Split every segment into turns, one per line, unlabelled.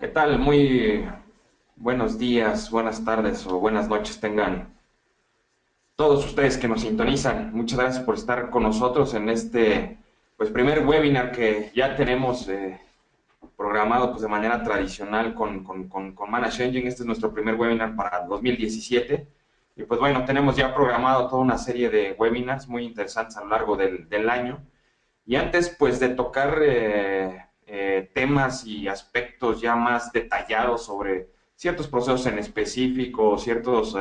¿Qué tal? Muy buenos días, buenas tardes o buenas noches tengan todos ustedes que nos sintonizan. Muchas gracias por estar con nosotros en este primer webinar que ya tenemos programado de manera tradicional con Manage Engine. Este es nuestro primer webinar para 2017. Y pues bueno, tenemos ya programado toda una serie de webinars muy interesantes a lo largo del año. Y antes, pues, de tocar temas y aspectos ya más detallados sobre ciertos procesos en específico, ciertos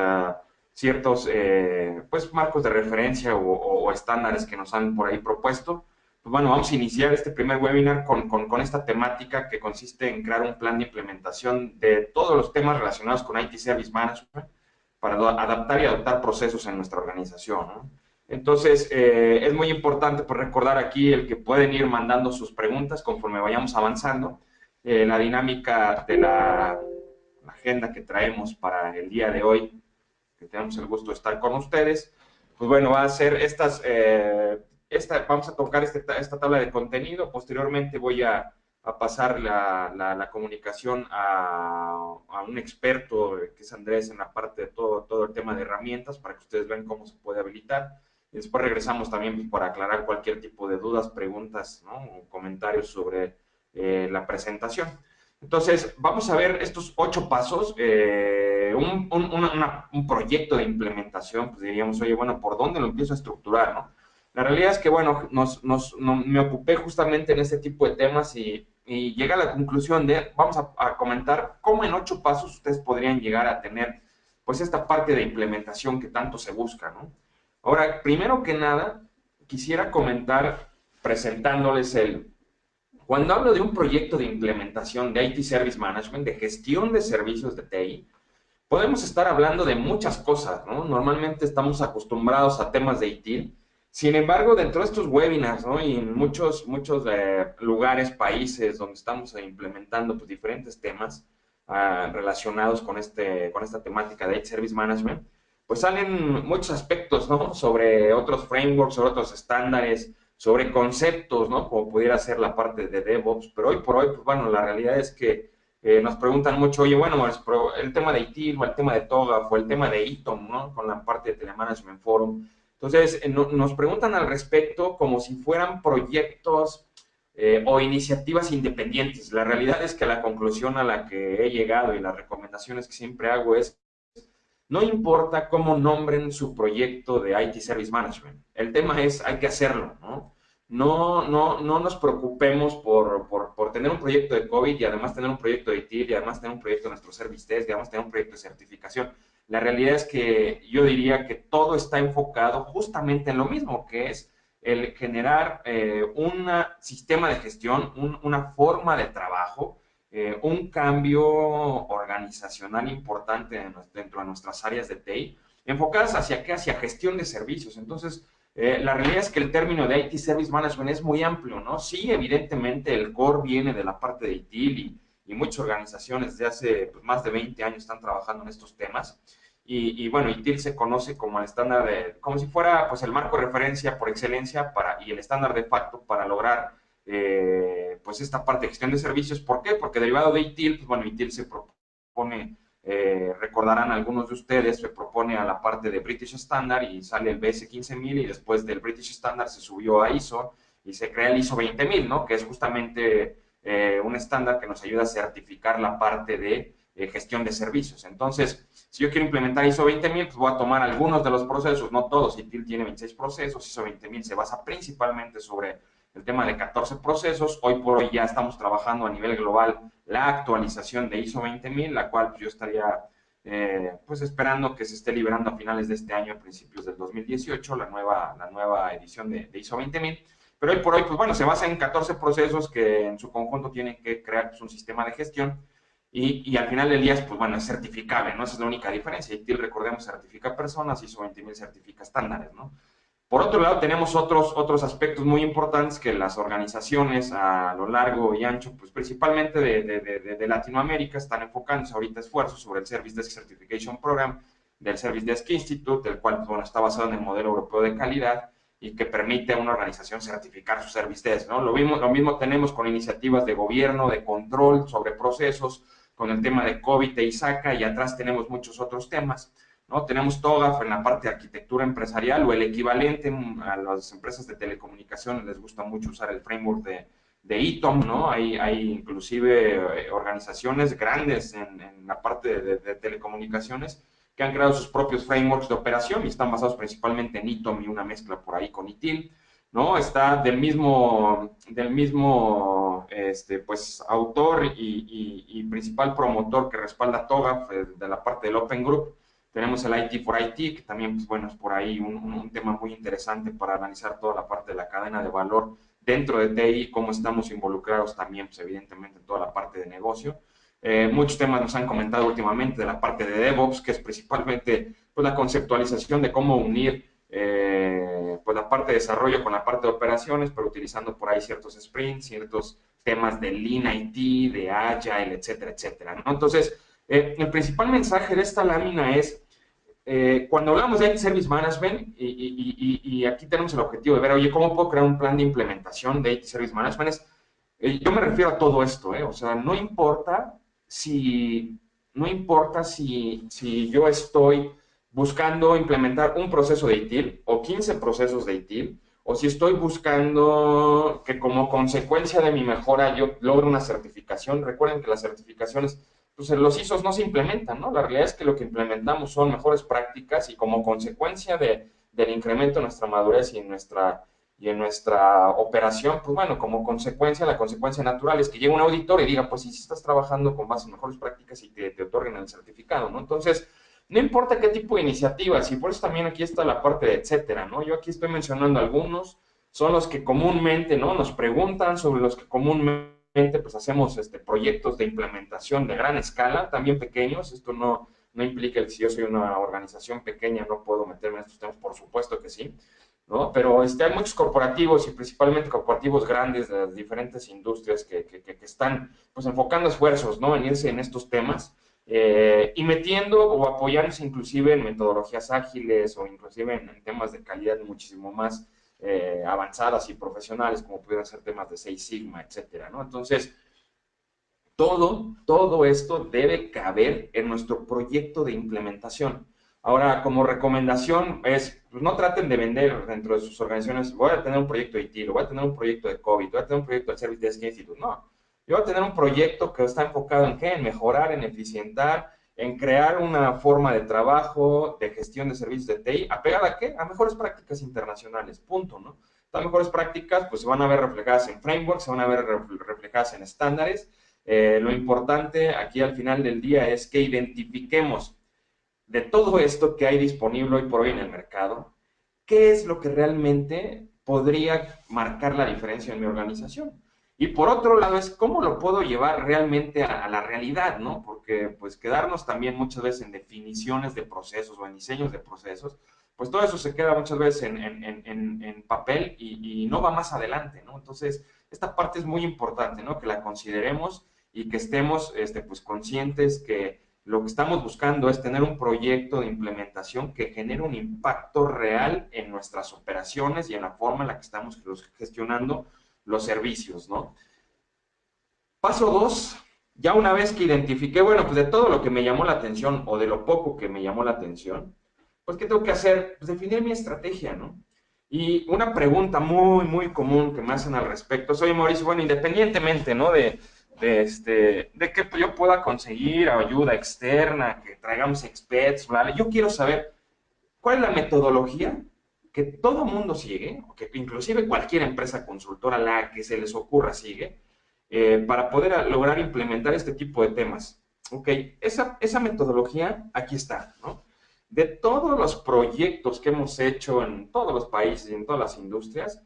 marcos de referencia o estándares que nos han por ahí propuesto, pues bueno, vamos a iniciar este primer webinar con esta temática que consiste en crear un plan de implementación de todos los temas relacionados con IT Service Management para adaptar y adoptar procesos en nuestra organización, ¿no? Entonces, es muy importante pues, recordar aquí el que pueden ir mandando sus preguntas conforme vayamos avanzando. La dinámica de la agenda que traemos para el día de hoy, que tenemos el gusto de estar con ustedes, pues bueno, va a ser vamos a tocar esta tabla de contenido. Posteriormente voy a pasar la comunicación a un experto, que es Andrés, en la parte de todo el tema de herramientas, para que ustedes vean cómo se puede habilitar. Y después regresamos también para aclarar cualquier tipo de dudas, preguntas, ¿no? O comentarios sobre la presentación. Entonces, vamos a ver estos 8 pasos, un proyecto de implementación, pues diríamos, oye, bueno, ¿por dónde lo empiezo a estructurar, no? La realidad es que, bueno, me ocupé justamente en este tipo de temas y llegué a la conclusión de, vamos a comentar cómo en 8 pasos ustedes podrían llegar a tener, pues, esta parte de implementación que tanto se busca, ¿no? Ahora, primero que nada, quisiera comentar presentándoles cuando hablo de un proyecto de implementación de IT Service Management, de gestión de servicios de TI, podemos estar hablando de muchas cosas, ¿no? Normalmente estamos acostumbrados a temas de ITIL. Sin embargo, dentro de estos webinars, ¿no? Y en muchos lugares, países donde estamos implementando pues, diferentes temas relacionados con esta temática de IT Service Management, pues salen muchos aspectos, ¿no? Sobre otros frameworks, sobre otros estándares, sobre conceptos, ¿no? Como pudiera ser la parte de DevOps, pero hoy por hoy, pues bueno, la realidad es que nos preguntan mucho, oye, bueno, el tema de ITIL o el tema de TOGAF o el tema de ITOM, ¿no? Con la parte de Telemanagement Forum. Entonces, nos preguntan al respecto como si fueran proyectos o iniciativas independientes. La realidad es que la conclusión a la que he llegado y las recomendaciones que siempre hago es, no importa cómo nombren su proyecto de IT Service Management, el tema es, hay que hacerlo, ¿no? No nos preocupemos por tener un proyecto de COVID y además tener un proyecto de ITIL y además tener un proyecto de nuestro Service Test y además tener un proyecto de certificación. La realidad es que yo diría que todo está enfocado justamente en lo mismo, que es el generar un sistema de gestión, una forma de trabajo, un cambio organizacional importante dentro de nuestras áreas de TI, enfocadas hacia qué, hacia gestión de servicios. Entonces, la realidad es que el término de IT Service Management es muy amplio, ¿no? Sí, evidentemente el core viene de la parte de ITIL y muchas organizaciones desde hace pues, más de 20 años están trabajando en estos temas. Y bueno, ITIL se conoce como el estándar como si fuera pues el marco de referencia por excelencia y el estándar de facto para lograr pues esta parte de gestión de servicios. ¿Por qué? Porque derivado de ITIL, pues bueno, ITIL se propone, recordarán algunos de ustedes, se propone a la parte de British Standard y sale el BS 15000 y después del British Standard se subió a ISO y se crea el ISO 20000, ¿no? Que es justamente un estándar que nos ayuda a certificar la parte de gestión de servicios. Entonces, si yo quiero implementar ISO 20000, pues voy a tomar algunos de los procesos, no todos, ITIL tiene 26 procesos, ISO 20000 se basa principalmente sobre el tema de 14 procesos. Hoy por hoy ya estamos trabajando a nivel global la actualización de ISO 20000, la cual yo estaría pues esperando que se esté liberando a finales de este año, a principios del 2018, la nueva edición de ISO 20000. Pero hoy por hoy, pues bueno, se basa en 14 procesos que en su conjunto tienen que crear pues, un sistema de gestión y al final del día, pues bueno, es certificable, ¿no? Esa es la única diferencia. ITIL, recordemos, certifica personas, ISO 20000 certifica estándares, ¿no? Por otro lado, tenemos otros aspectos muy importantes que las organizaciones a lo largo y ancho, pues principalmente de Latinoamérica, están enfocándose ahorita esfuerzos sobre el Service Desk Certification Program del Service Desk Institute, el cual pues, bueno, está basado en el modelo europeo de calidad y que permite a una organización certificar su Service Desk, ¿no? Lo mismo tenemos con iniciativas de gobierno, de control sobre procesos, con el tema de COVID e ISACA, y atrás tenemos muchos otros temas, ¿no? Tenemos TOGAF en la parte de arquitectura empresarial, o el equivalente a las empresas de telecomunicaciones les gusta mucho usar el framework de ITOM, ¿no? Hay inclusive organizaciones grandes en la parte de telecomunicaciones que han creado sus propios frameworks de operación y están basados principalmente en ITOM y una mezcla por ahí con ITIL, ¿no? Está del mismo pues, autor y principal promotor que respalda TOGAF, de la parte del Open Group. Tenemos el IT for IT, que también, pues, bueno, es por ahí un tema muy interesante para analizar toda la parte de la cadena de valor dentro de TI, cómo estamos involucrados también, pues, evidentemente, en toda la parte de negocio. Muchos temas nos han comentado últimamente de la parte de DevOps, que es principalmente pues, la conceptualización de cómo unir pues, la parte de desarrollo con la parte de operaciones, pero utilizando por ahí ciertos sprints, ciertos temas de Lean IT, de Agile, etcétera, etcétera, ¿no? Entonces, el principal mensaje de esta lámina es, cuando hablamos de IT Service Management, y aquí tenemos el objetivo de ver, oye, ¿cómo puedo crear un plan de implementación de IT Service Management? Yo me refiero a todo esto, o sea, si, no importa si yo estoy buscando implementar un proceso de ITIL o 15 procesos de ITIL, o si estoy buscando que como consecuencia de mi mejora yo logre una certificación. Recuerden que las certificaciones, pues los ISOs no se implementan, ¿no? La realidad es que lo que implementamos son mejores prácticas y como consecuencia del incremento en nuestra madurez y en nuestra operación, pues bueno, como consecuencia, la consecuencia natural es que llegue un auditor y diga, pues si estás trabajando con base en mejores prácticas y te otorguen el certificado, ¿no? Entonces, no importa qué tipo de iniciativas, y por eso también aquí está la parte de etcétera, ¿no? Yo aquí estoy mencionando algunos, son los que comúnmente, ¿no? Nos preguntan, sobre los que comúnmente pues hacemos proyectos de implementación de gran escala, también pequeños. Esto no implica que si yo soy una organización pequeña no puedo meterme en estos temas, por supuesto que sí, ¿no? Pero hay muchos corporativos y principalmente corporativos grandes de las diferentes industrias que están pues enfocando esfuerzos, ¿no? En irse en estos temas, y metiendo o apoyándose inclusive en metodologías ágiles o inclusive en temas de calidad muchísimo más avanzadas y profesionales, como pudieran ser temas de Six Sigma, etcétera, ¿no? Entonces, todo esto debe caber en nuestro proyecto de implementación. Ahora, como recomendación es, pues no traten de vender dentro de sus organizaciones, voy a tener un proyecto de ITIL, voy a tener un proyecto de COVID, voy a tener un proyecto de Service Desk Institute. No, yo voy a tener un proyecto que está enfocado en qué, en mejorar, en eficientar, en crear una forma de trabajo, de gestión de servicios de TI, apegada a qué, a mejores prácticas internacionales, punto, ¿no? Las mejores prácticas pues se van a ver reflejadas en frameworks, se van a ver reflejadas en estándares. Lo importante aquí al final del día es que identifiquemos de todo esto que hay disponible hoy por hoy en el mercado, qué es lo que realmente podría marcar la diferencia en mi organización. Y por otro lado es cómo lo puedo llevar realmente a la realidad, ¿no? Porque pues quedarnos también muchas veces en definiciones de procesos o en diseños de procesos, pues todo eso se queda muchas veces en papel y no va más adelante, ¿no? Entonces, esta parte es muy importante, ¿no? Que la consideremos y que estemos pues, conscientes que lo que estamos buscando es tener un proyecto de implementación que genere un impacto real en nuestras operaciones y en la forma en la que estamos gestionando los servicios, ¿no? Paso 2, ya una vez que identifiqué, bueno, pues de todo lo que me llamó la atención o de lo poco que me llamó la atención, pues ¿qué tengo que hacer? Pues definir mi estrategia, ¿no? Y una pregunta muy común que me hacen al respecto, soy Mauricio, bueno, independientemente, ¿no? De que yo pueda conseguir ayuda externa, que traigamos experts, ¿vale? Yo quiero saber cuál es la metodología que todo mundo sigue, o que inclusive cualquier empresa consultora, la que se les ocurra, sigue, para poder lograr implementar este tipo de temas. Ok, esa metodología aquí está, ¿no? De todos los proyectos que hemos hecho en todos los países y en todas las industrias,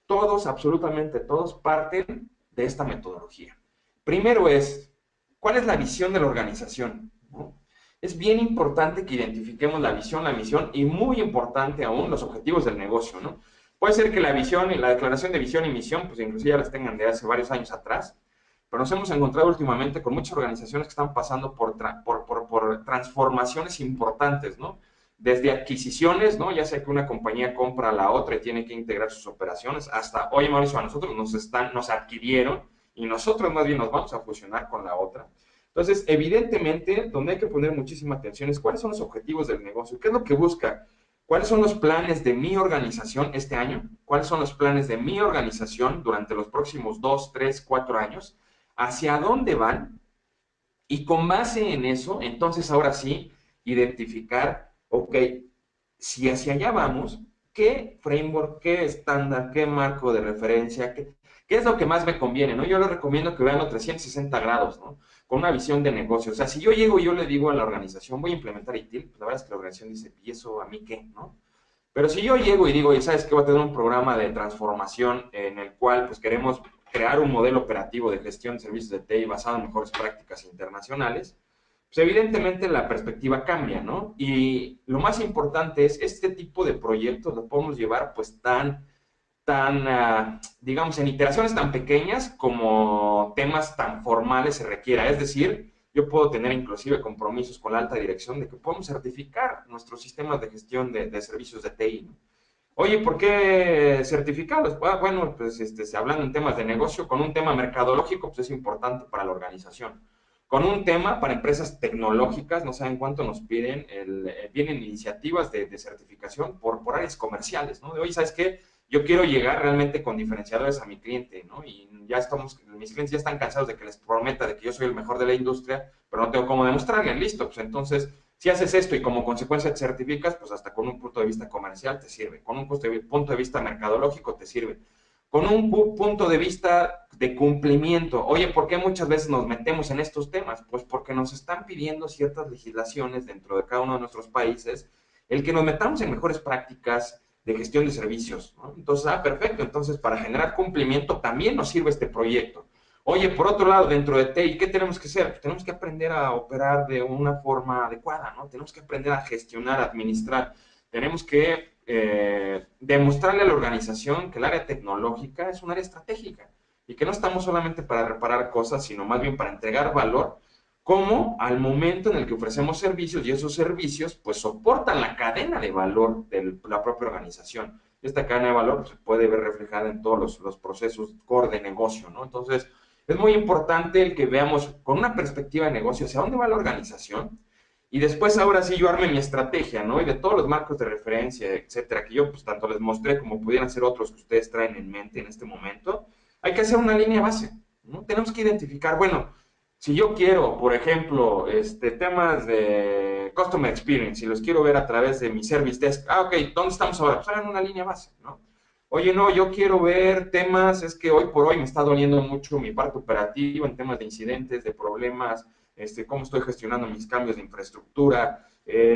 todos, absolutamente todos, parten de esta metodología. Primero es, ¿cuál es la visión de la organización? ¿No? Es bien importante que identifiquemos la visión, la misión y muy importante aún los objetivos del negocio, ¿no? Puede ser que la visión y la declaración de visión y misión, pues inclusive ya las tengan de hace varios años atrás, pero nos hemos encontrado últimamente con muchas organizaciones que están pasando por transformaciones importantes, ¿no? desde adquisiciones, ¿no? Ya sea que una compañía compra a la otra y tiene que integrar sus operaciones, hasta, oye, Mauricio, a nosotros nos adquirieron y nosotros más bien nos vamos a fusionar con la otra. Entonces, evidentemente, donde hay que poner muchísima atención es cuáles son los objetivos del negocio, qué es lo que busca, cuáles son los planes de mi organización este año, cuáles son los planes de mi organización durante los próximos 2, 3, 4 años, hacia dónde van, y con base en eso, entonces ahora sí, identificar, ok, si hacia allá vamos, ¿qué framework, qué estándar, qué marco de referencia, qué es lo que más me conviene, ¿no? Yo les recomiendo que vean los 360 grados, ¿no? Con una visión de negocio. O sea, si yo llego y yo le digo a la organización, voy a implementar ITIL, pues la verdad es que la organización dice, ¿y eso a mí qué, no? Pero si yo llego y digo, y sabes que voy a tener un programa de transformación en el cual pues queremos crear un modelo operativo de gestión de servicios de TI basado en mejores prácticas internacionales, pues evidentemente la perspectiva cambia, ¿no? Y lo más importante es, este tipo de proyectos los podemos llevar pues digamos, en iteraciones tan pequeñas como temas tan formales se requiera. Es decir, yo puedo tener inclusive compromisos con la alta dirección de que podemos certificar nuestros sistemas de gestión de servicios de TI, ¿no? Oye, ¿por qué certificarlos? Bueno, pues se hablan en temas de negocio, con un tema mercadológico, pues es importante para la organización. Con un tema para empresas tecnológicas, no saben cuánto nos piden, vienen iniciativas de certificación por áreas comerciales, ¿no? De, oye, ¿sabes qué? Yo quiero llegar realmente con diferenciadores a mi cliente, ¿no? Y ya estamos, mis clientes ya están cansados de que les prometa de que yo soy el mejor de la industria, pero no tengo cómo demostrarle, listo, pues entonces si haces esto y como consecuencia te certificas, pues hasta con un punto de vista comercial te sirve, con un punto de vista mercadológico te sirve, con un punto de vista de cumplimiento. Oye, ¿por qué muchas veces nos metemos en estos temas? Pues porque nos están pidiendo ciertas legislaciones dentro de cada uno de nuestros países, el que nos metamos en mejores prácticas de gestión de servicios, ¿no? Entonces, perfecto, entonces para generar cumplimiento también nos sirve este proyecto. Oye, por otro lado, dentro de TI, ¿qué tenemos que hacer? Pues tenemos que aprender a operar de una forma adecuada, ¿no? Tenemos que aprender a gestionar, a administrar. Tenemos que demostrarle a la organización que el área tecnológica es un área estratégica y que no estamos solamente para reparar cosas, sino más bien para entregar valor, como al momento en el que ofrecemos servicios y esos servicios pues soportan la cadena de valor de la propia organización. Esta cadena de valor pues, se puede ver reflejada en todos los procesos core de negocio, ¿no? Entonces, es muy importante el que veamos con una perspectiva de negocio hacia dónde va la organización y después ahora sí yo arme mi estrategia, ¿no? Y de todos los marcos de referencia, etcétera, que yo pues tanto les mostré como pudieran ser otros que ustedes traen en mente en este momento, hay que hacer una línea base, ¿no? Tenemos que identificar, bueno, si yo quiero, por ejemplo, temas de Customer Experience y los quiero ver a través de mi Service Desk, ok, ¿dónde estamos ahora? Pues hagan una línea base, ¿no? Oye, no, yo quiero ver temas, es que hoy por hoy me está doliendo mucho mi parte operativa en temas de incidentes, de problemas, cómo estoy gestionando mis cambios de infraestructura,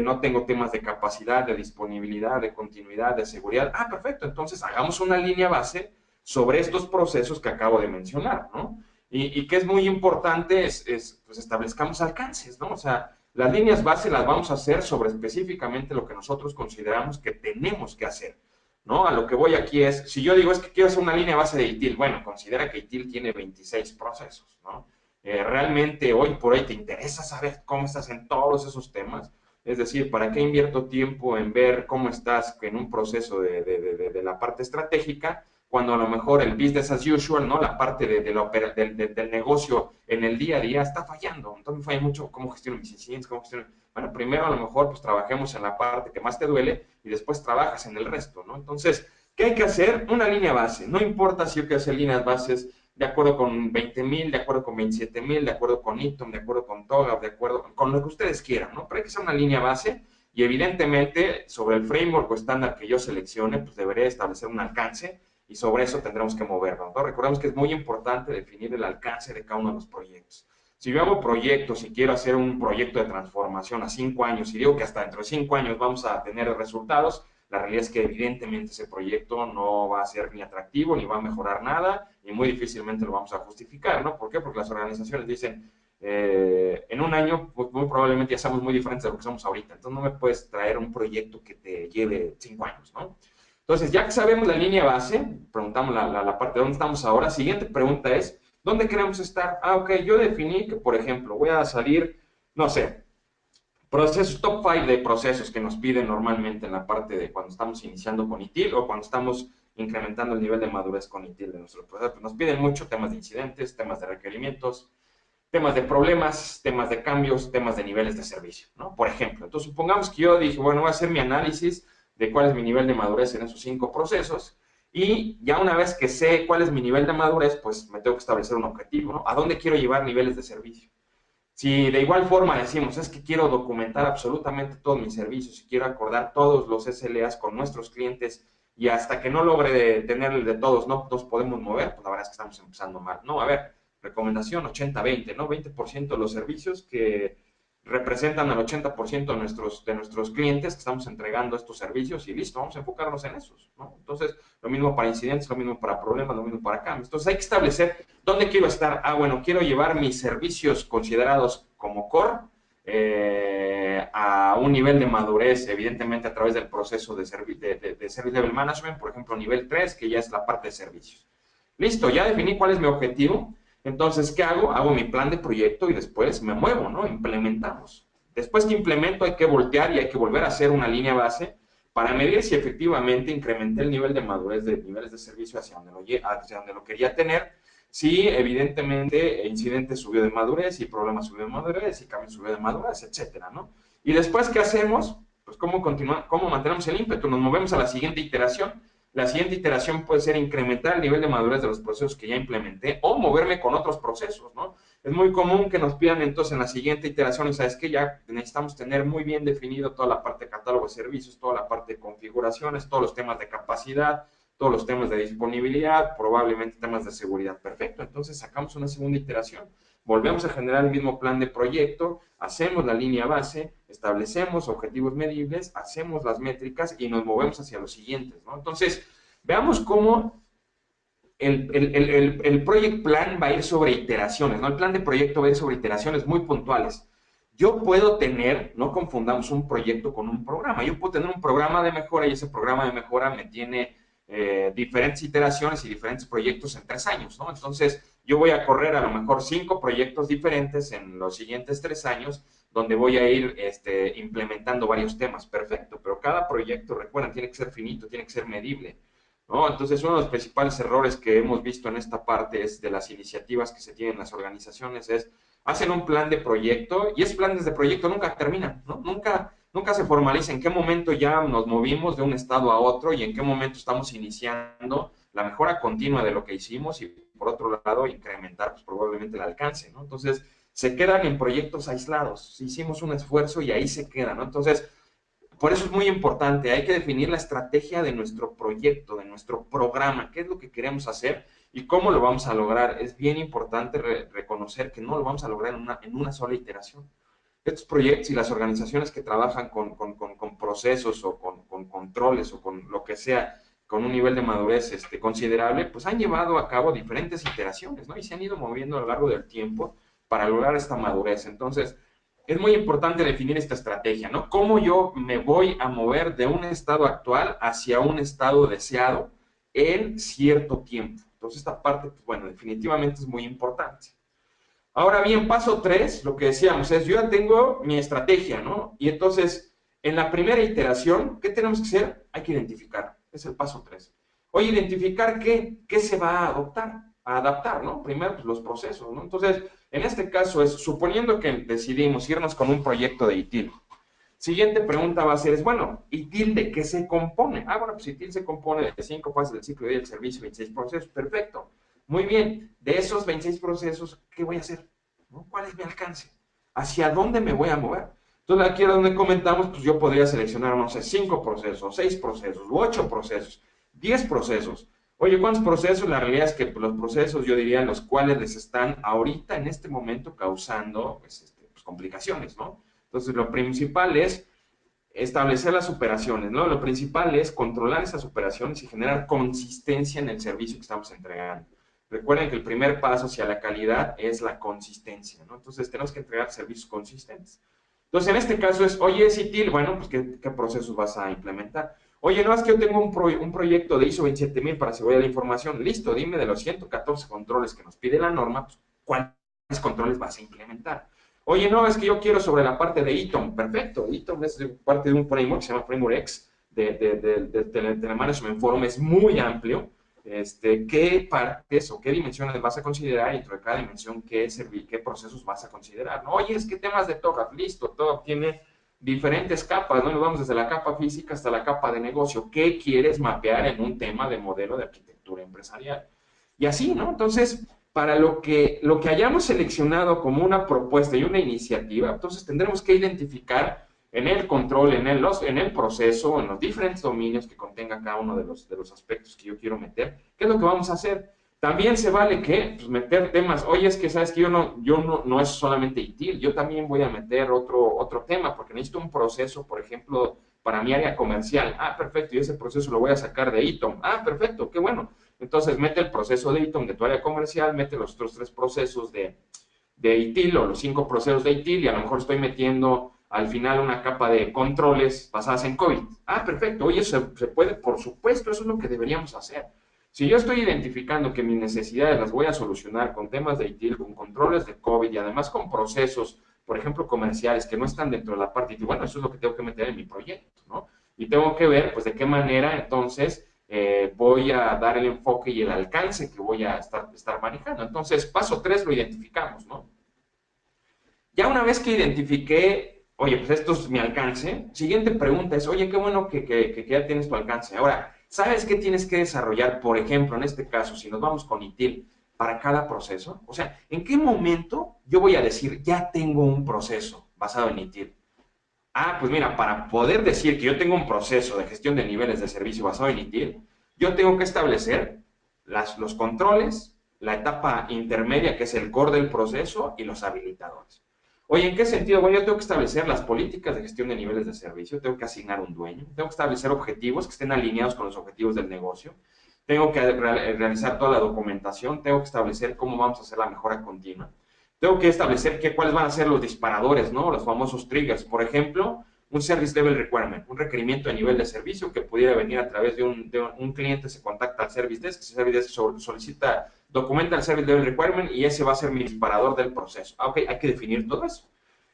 no tengo temas de capacidad, de disponibilidad, de continuidad, de seguridad. Perfecto, entonces hagamos una línea base sobre estos procesos que acabo de mencionar, ¿no? Y que es muy importante pues establezcamos alcances, ¿no? O sea, las líneas base las vamos a hacer sobre específicamente lo que nosotros consideramos que tenemos que hacer, ¿no? A lo que voy aquí es, si yo digo es que quiero hacer una línea base de ITIL, bueno, considera que ITIL tiene 26 procesos, ¿no? Realmente hoy por hoy te interesa saber cómo estás en todos esos temas, es decir, ¿para qué invierto tiempo en ver cómo estás en un proceso de la parte estratégica cuando a lo mejor el business as usual, ¿no? La parte del negocio en el día a día está fallando? Entonces me falla mucho cómo gestiono mis incidencias, cómo gestiono... Bueno, primero a lo mejor pues trabajemos en la parte que más te duele y después trabajas en el resto, ¿no? Entonces, ¿qué hay que hacer? Una línea base. No importa si yo quiero hacer líneas bases de acuerdo con 20,000, de acuerdo con 27,000, de acuerdo con ITOM, de acuerdo con TOGAF, de acuerdo con lo que ustedes quieran, ¿no? Pero hay que hacer una línea base y evidentemente sobre el framework o estándar que yo seleccione, pues deberé establecer un alcance y sobre eso tendremos que movernos, ¿no? Recordemos que es muy importante definir el alcance de cada uno de los proyectos. Si yo hago proyectos y quiero hacer un proyecto de transformación a 5 años y digo que hasta dentro de 5 años vamos a tener resultados, la realidad es que evidentemente ese proyecto no va a ser ni atractivo, ni va a mejorar nada, y muy difícilmente lo vamos a justificar, ¿no? ¿Por qué? Porque las organizaciones dicen, en un año, pues muy probablemente ya somos muy diferentes de lo que somos ahorita, entonces no me puedes traer un proyecto que te lleve 5 años, ¿no? Entonces, ya que sabemos la línea base, preguntamos la parte de dónde estamos ahora, siguiente pregunta es, ¿dónde queremos estar? Ok, yo definí que, por ejemplo, voy a salir, no sé, Procesos, top 5 de procesos que nos piden normalmente en la parte de cuando estamos iniciando con ITIL o cuando estamos incrementando el nivel de madurez con ITIL de nuestro proceso. Pues nos piden mucho temas de incidentes, temas de requerimientos, temas de problemas, temas de cambios, temas de niveles de servicio, ¿no? Por ejemplo, entonces supongamos que yo dije, bueno, voy a hacer mi análisis de cuál es mi nivel de madurez en esos 5 procesos y ya una vez que sé cuál es mi nivel de madurez, pues me tengo que establecer un objetivo, ¿no? ¿A dónde quiero llevar niveles de servicio? Si de igual forma decimos, es que quiero documentar absolutamente todos mis servicios y quiero acordar todos los SLAs con nuestros clientes y hasta que no logre tener el de todos, no nos podemos mover, pues la verdad es que estamos empezando mal. No, a ver, recomendación 80-20, ¿no? 20% de los servicios que representan al 80% de nuestros clientes que estamos entregando estos servicios y listo, vamos a enfocarnos en esos, ¿no? Entonces, lo mismo para incidentes, lo mismo para problemas, lo mismo para cambios. Entonces, hay que establecer dónde quiero estar. Ah, bueno, quiero llevar mis servicios considerados como core a un nivel de madurez, evidentemente a través del proceso de Service Level Management, por ejemplo, nivel 3, que ya es la parte de servicios. Listo, ya definí cuál es mi objetivo. Entonces, ¿qué hago? Hago mi plan de proyecto y después me muevo, ¿no? Implementamos. Después que implemento hay que voltear y hay que volver a hacer una línea base para medir si efectivamente incrementé el nivel de madurez de niveles de servicio hacia donde lo quería tener. Si evidentemente incidente subió de madurez y problema subió de madurez y cambio subió de madurez, etcétera, ¿no? Y después, ¿qué hacemos? Pues cómo continuamos, cómo mantenemos el ímpetu, nos movemos a la siguiente iteración. La siguiente iteración puede ser incrementar el nivel de madurez de los procesos que ya implementé o moverme con otros procesos, ¿no? Es muy común que nos pidan entonces en la siguiente iteración, y sabes que ya necesitamos tener muy bien definido toda la parte de catálogo de servicios, toda la parte de configuraciones, todos los temas de capacidad, todos los temas de disponibilidad, probablemente temas de seguridad. Perfecto, entonces sacamos una segunda iteración, volvemos a generar el mismo plan de proyecto, hacemos la línea base, establecemos objetivos medibles, hacemos las métricas y nos movemos hacia los siguientes, ¿no? Entonces, veamos cómo el project plan va a ir sobre iteraciones, ¿no? El plan de proyecto va a ir sobre iteraciones muy puntuales. Yo puedo tener, no confundamos un proyecto con un programa, yo puedo tener un programa de mejora y ese programa de mejora me tiene diferentes iteraciones y diferentes proyectos en 3 años, ¿no? Entonces, yo voy a correr a lo mejor 5 proyectos diferentes en los siguientes 3 años, donde voy a ir implementando varios temas, perfecto, pero cada proyecto, recuerden, tiene que ser finito, tiene que ser medible, ¿no? Entonces, uno de los principales errores que hemos visto en esta parte es de las iniciativas que se tienen en las organizaciones es, hacen un plan de proyecto y esos planes de proyecto nunca terminan, ¿no? Nunca se formaliza en qué momento ya nos movimos de un estado a otro y en qué momento estamos iniciando la mejora continua de lo que hicimos y por otro lado incrementar pues, probablemente el alcance, ¿no? Entonces, se quedan en proyectos aislados, hicimos un esfuerzo y ahí se quedan, ¿no? Entonces, por eso es muy importante, hay que definir la estrategia de nuestro proyecto, de nuestro programa, qué es lo que queremos hacer y cómo lo vamos a lograr. Es bien importante reconocer que no lo vamos a lograr en una sola iteración. Estos proyectos y las organizaciones que trabajan con procesos o con controles o con lo que sea, con un nivel de madurez considerable, pues han llevado a cabo diferentes iteraciones, ¿no? Y se han ido moviendo a lo largo del tiempo para lograr esta madurez. Entonces, es muy importante definir esta estrategia, ¿no? Cómo yo me voy a mover de un estado actual hacia un estado deseado en cierto tiempo. Entonces, esta parte, pues bueno, definitivamente es muy importante. Ahora bien, paso 3, lo que decíamos es, yo ya tengo mi estrategia, ¿no? Y entonces, en la primera iteración, ¿qué tenemos que hacer? Hay que identificar, es el paso 3. Oye, identificar qué se va a adaptar, ¿no? Primero, pues los procesos, ¿no? Entonces, en este caso es, suponiendo que decidimos irnos con un proyecto de ITIL, siguiente pregunta va a ser, es, bueno, ¿ITIL de qué se compone? Ah, bueno, pues ITIL se compone de 5 fases del ciclo de vida del servicio, 26 procesos, perfecto. Muy bien, de esos 26 procesos, ¿qué voy a hacer? ¿No? ¿Cuál es mi alcance? ¿Hacia dónde me voy a mover? Entonces, aquí es donde comentamos, pues yo podría seleccionar, no sé, 5 procesos, 6 procesos, u 8 procesos, 10 procesos. Oye, ¿cuántos procesos? La realidad es que pues, los procesos, yo diría, los cuales les están ahorita, en este momento, causando pues, complicaciones, ¿no? Entonces, lo principal es establecer las operaciones, ¿no? Lo principal es controlar esas operaciones y generar consistencia en el servicio que estamos entregando. Recuerden que el primer paso hacia la calidad es la consistencia, ¿no? Entonces, tenemos que entregar servicios consistentes. Entonces, en este caso es, oye, CITIL, bueno, pues, ¿qué procesos vas a implementar? Oye, no, es que yo tengo un proyecto de ISO 27000 para seguridad de la información. Listo, dime de los 114 controles que nos pide la norma, pues, ¿cuáles controles vas a implementar? Oye, no, es que yo quiero sobre la parte de Eaton. Perfecto, Eaton es parte de un framework que se llama Framework X de Telemanagement Forum, es muy amplio. ¿Qué partes o qué dimensiones vas a considerar? Y dentro de cada dimensión, qué procesos vas a considerar, ¿no? Oye, es que temas de TOGAF, listo, TOGAF tiene diferentes capas, ¿no? Nos vamos desde la capa física hasta la capa de negocio. ¿Qué quieres mapear en un tema de modelo de arquitectura empresarial? Y así, ¿no? Entonces, para lo que hayamos seleccionado como una propuesta y una iniciativa, entonces tendremos que identificar en el control, en el proceso, en los diferentes dominios que contenga cada uno de los aspectos que yo quiero meter, qué es lo que vamos a hacer. También se vale que pues, meter temas, oye, es que sabes que yo no es solamente ITIL, yo también voy a meter otro tema, porque necesito un proceso, por ejemplo, para mi área comercial. Ah, perfecto, y ese proceso lo voy a sacar de ITOM. Ah, perfecto, qué bueno. Entonces mete el proceso de ITOM de tu área comercial, mete los otros 3 procesos de ITIL o los 5 procesos de ITIL y a lo mejor estoy metiendo al final una capa de controles basadas en COVID. Ah, perfecto, oye, se puede, por supuesto, eso es lo que deberíamos hacer. Si yo estoy identificando que mis necesidades las voy a solucionar con temas de ITIL, con controles de COVID y además con procesos, por ejemplo, comerciales que no están dentro de la parte ITIL, bueno, eso es lo que tengo que meter en mi proyecto, ¿no? Y tengo que ver, pues, de qué manera entonces voy a dar el enfoque y el alcance que voy a estar manejando. Entonces, paso 3 lo identificamos, ¿no? Ya una vez que identifiqué, oye, pues esto es mi alcance, siguiente pregunta es, oye, qué bueno que ya tienes tu alcance. Ahora, ¿sabes qué tienes que desarrollar, por ejemplo, en este caso, si nos vamos con ITIL, para cada proceso? O sea, ¿en qué momento yo voy a decir, ya tengo un proceso basado en ITIL? Ah, pues mira, para poder decir que yo tengo un proceso de gestión de niveles de servicio basado en ITIL, yo tengo que establecer los controles, la etapa intermedia, que es el core del proceso, y los habilitadores. Oye, ¿en qué sentido? Bueno, yo tengo que establecer las políticas de gestión de niveles de servicio, tengo que asignar un dueño, tengo que establecer objetivos que estén alineados con los objetivos del negocio, tengo que realizar toda la documentación, tengo que establecer cómo vamos a hacer la mejora continua, tengo que establecer cuáles van a ser los disparadores, ¿no? Los famosos triggers. Por ejemplo, un service level requirement, un requerimiento de nivel de servicio que pudiera venir a través de un cliente, se contacta al service desk, ese service desk solicita, documenta el service level requirement y ese va a ser mi disparador del proceso. Ah, ok, hay que definir todo eso.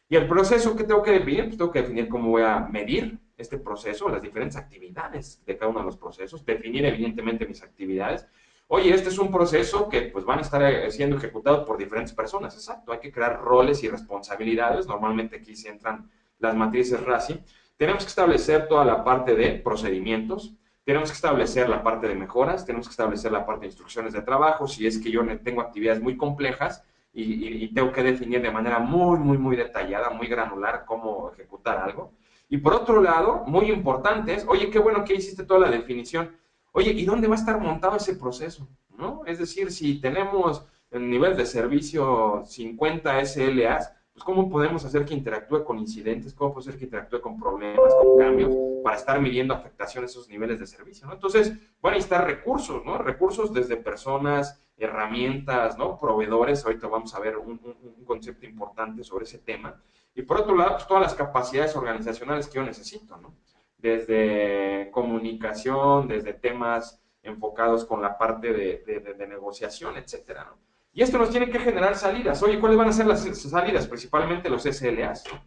Y el proceso, ¿qué tengo que definir? Pues tengo que definir cómo voy a medir este proceso, las diferentes actividades de cada uno de los procesos, definir evidentemente mis actividades. Oye, este es un proceso que pues van a estar siendo ejecutados por diferentes personas, exacto, hay que crear roles y responsabilidades, normalmente aquí se entran las matrices RACI. Tenemos que establecer toda la parte de procedimientos, tenemos que establecer la parte de mejoras, tenemos que establecer la parte de instrucciones de trabajo, si es que yo tengo actividades muy complejas, y tengo que definir de manera muy, muy, muy detallada, muy granular cómo ejecutar algo. Y por otro lado, muy importante es, oye, qué bueno que hiciste toda la definición. Oye, ¿y dónde va a estar montado ese proceso? ¿No? Es decir, si tenemos el nivel de servicio 50 SLAs, pues cómo podemos hacer que interactúe con incidentes, cómo podemos hacer que interactúe con problemas, con cambios, para estar midiendo afectación a esos niveles de servicio, ¿no? Entonces, van a necesitar recursos, ¿no? Recursos desde personas, herramientas, ¿no? Proveedores, ahorita vamos a ver un concepto importante sobre ese tema. Y por otro lado, pues todas las capacidades organizacionales que yo necesito, ¿no? Desde comunicación, desde temas enfocados con la parte de negociación, etcétera, ¿no? Y esto nos tiene que generar salidas. Oye, ¿cuáles van a ser las salidas? Principalmente los SLAs, ¿no?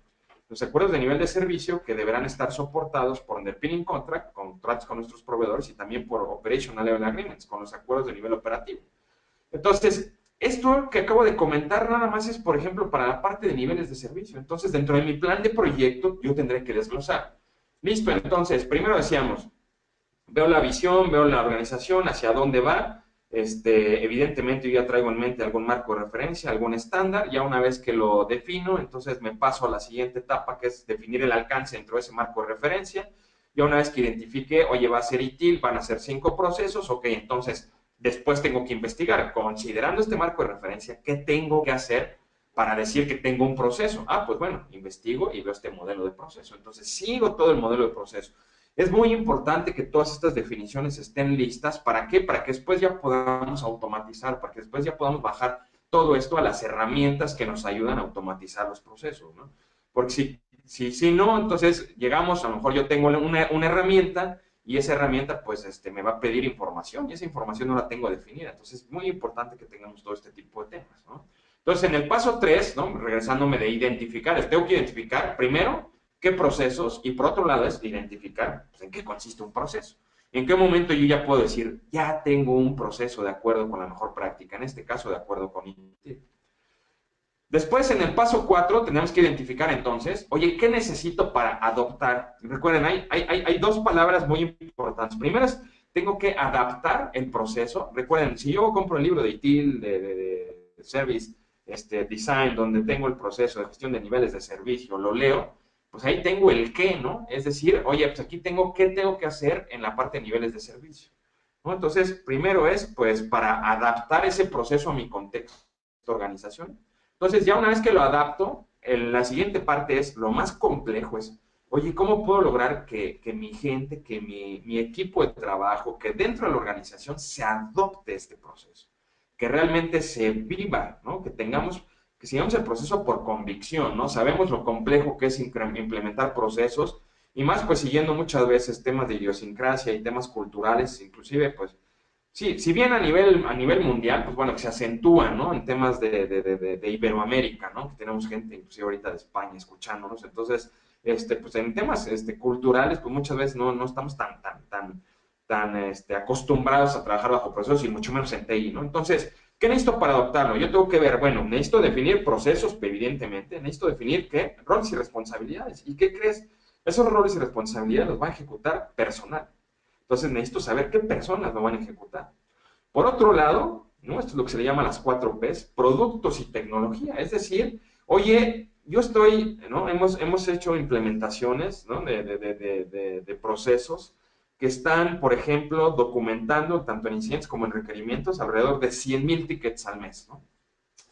Los acuerdos de nivel de servicio que deberán estar soportados por underpinning contract, contratos con nuestros proveedores y también por operational level agreements, con los acuerdos de nivel operativo. Entonces, esto que acabo de comentar nada más es, por ejemplo, para la parte de niveles de servicio. Entonces, dentro de mi plan de proyecto, yo tendré que desglosar. Listo, entonces, primero decíamos, veo la visión, veo la organización, hacia dónde va. Evidentemente yo ya traigo en mente algún marco de referencia, algún estándar. Ya una vez que lo defino, entonces me paso a la siguiente etapa, que es definir el alcance dentro de ese marco de referencia. Ya una vez que identifique, oye, va a ser ITIL, van a ser 5 procesos, ok, entonces después tengo que investigar, considerando este marco de referencia, ¿qué tengo que hacer para decir que tengo un proceso? Ah, pues bueno, investigo y veo este modelo de proceso. Entonces sigo todo el modelo de proceso. Es muy importante que todas estas definiciones estén listas. ¿Para qué? Para que después ya podamos automatizar, para que después ya podamos bajar todo esto a las herramientas que nos ayudan a automatizar los procesos, ¿no? Porque si no, entonces llegamos, a lo mejor yo tengo una herramienta y esa herramienta pues me va a pedir información y esa información no la tengo definida. Entonces es muy importante que tengamos todo este tipo de temas, ¿no? Entonces, en el paso 3, ¿no? Regresándome de identificar, tengo que identificar primero qué procesos y por otro lado es identificar pues, en qué consiste un proceso. ¿En qué momento yo ya puedo decir, ya tengo un proceso de acuerdo con la mejor práctica? En este caso, de acuerdo con ITIL. Después, en el paso 4, tenemos que identificar entonces, oye, ¿qué necesito para adoptar? Recuerden, hay dos palabras muy importantes. Primero es, tengo que adaptar el proceso. Recuerden, si yo compro el libro de ITIL, de Service Design, donde tengo el proceso de gestión de niveles de servicio, lo leo, pues ahí tengo el qué, ¿no? Es decir, oye, pues aquí tengo qué tengo que hacer en la parte de niveles de servicio, ¿no? Entonces, primero es, pues, para adaptar ese proceso a mi contexto de organización. Entonces, ya una vez que lo adapto, la siguiente parte es, lo más complejo es, oye, ¿cómo puedo lograr que mi gente, que mi equipo de trabajo, que dentro de la organización se adopte este proceso? Que realmente se viva, ¿no? Que sigamos el proceso por convicción, ¿no? Sabemos lo complejo que es implementar procesos y más pues siguiendo muchas veces temas de idiosincrasia y temas culturales, inclusive pues sí, si bien a nivel mundial, pues bueno, que se acentúan, ¿no? En temas de Iberoamérica, ¿no? Que tenemos gente, inclusive ahorita de España, escuchándonos. Entonces, pues en temas culturales, pues muchas veces no estamos tan acostumbrados a trabajar bajo procesos y mucho menos en TI, ¿no? Entonces, ¿qué necesito para adoptarlo? Yo tengo que ver, bueno, necesito definir procesos, evidentemente, necesito definir qué, roles y responsabilidades. ¿Y qué crees? Esos roles y responsabilidades los va a ejecutar personal. Entonces necesito saber qué personas lo van a ejecutar. Por otro lado, ¿no? Esto es lo que se le llama las 4Ps, productos y tecnología. Es decir, oye, yo estoy, ¿no? Hemos hecho implementaciones, ¿no? de procesos que están, por ejemplo, documentando tanto en incidentes como en requerimientos alrededor de 100,000 tickets al mes, ¿no?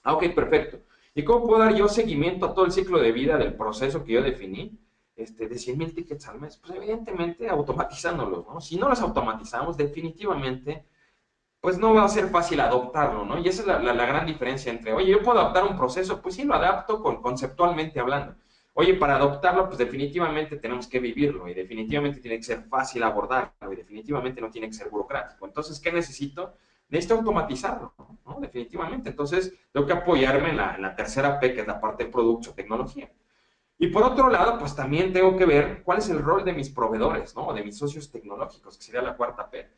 Ah, ok, perfecto. ¿Y cómo puedo dar yo seguimiento a todo el ciclo de vida del proceso que yo definí? De 100,000 tickets al mes. Pues evidentemente automatizándolos, ¿no? Si no los automatizamos, definitivamente, pues no va a ser fácil adoptarlo, ¿no? Y esa es la gran diferencia entre, oye, yo puedo adaptar un proceso, pues sí lo adapto conceptualmente hablando. Oye, para adoptarlo, pues definitivamente tenemos que vivirlo y definitivamente tiene que ser fácil abordarlo y definitivamente no tiene que ser burocrático. Entonces, ¿qué necesito? Necesito automatizarlo, ¿no? Definitivamente. Entonces, tengo que apoyarme en la tercera P, que es la parte de producto, tecnología. Y por otro lado, pues también tengo que ver cuál es el rol de mis proveedores, ¿no? De mis socios tecnológicos, que sería la cuarta P.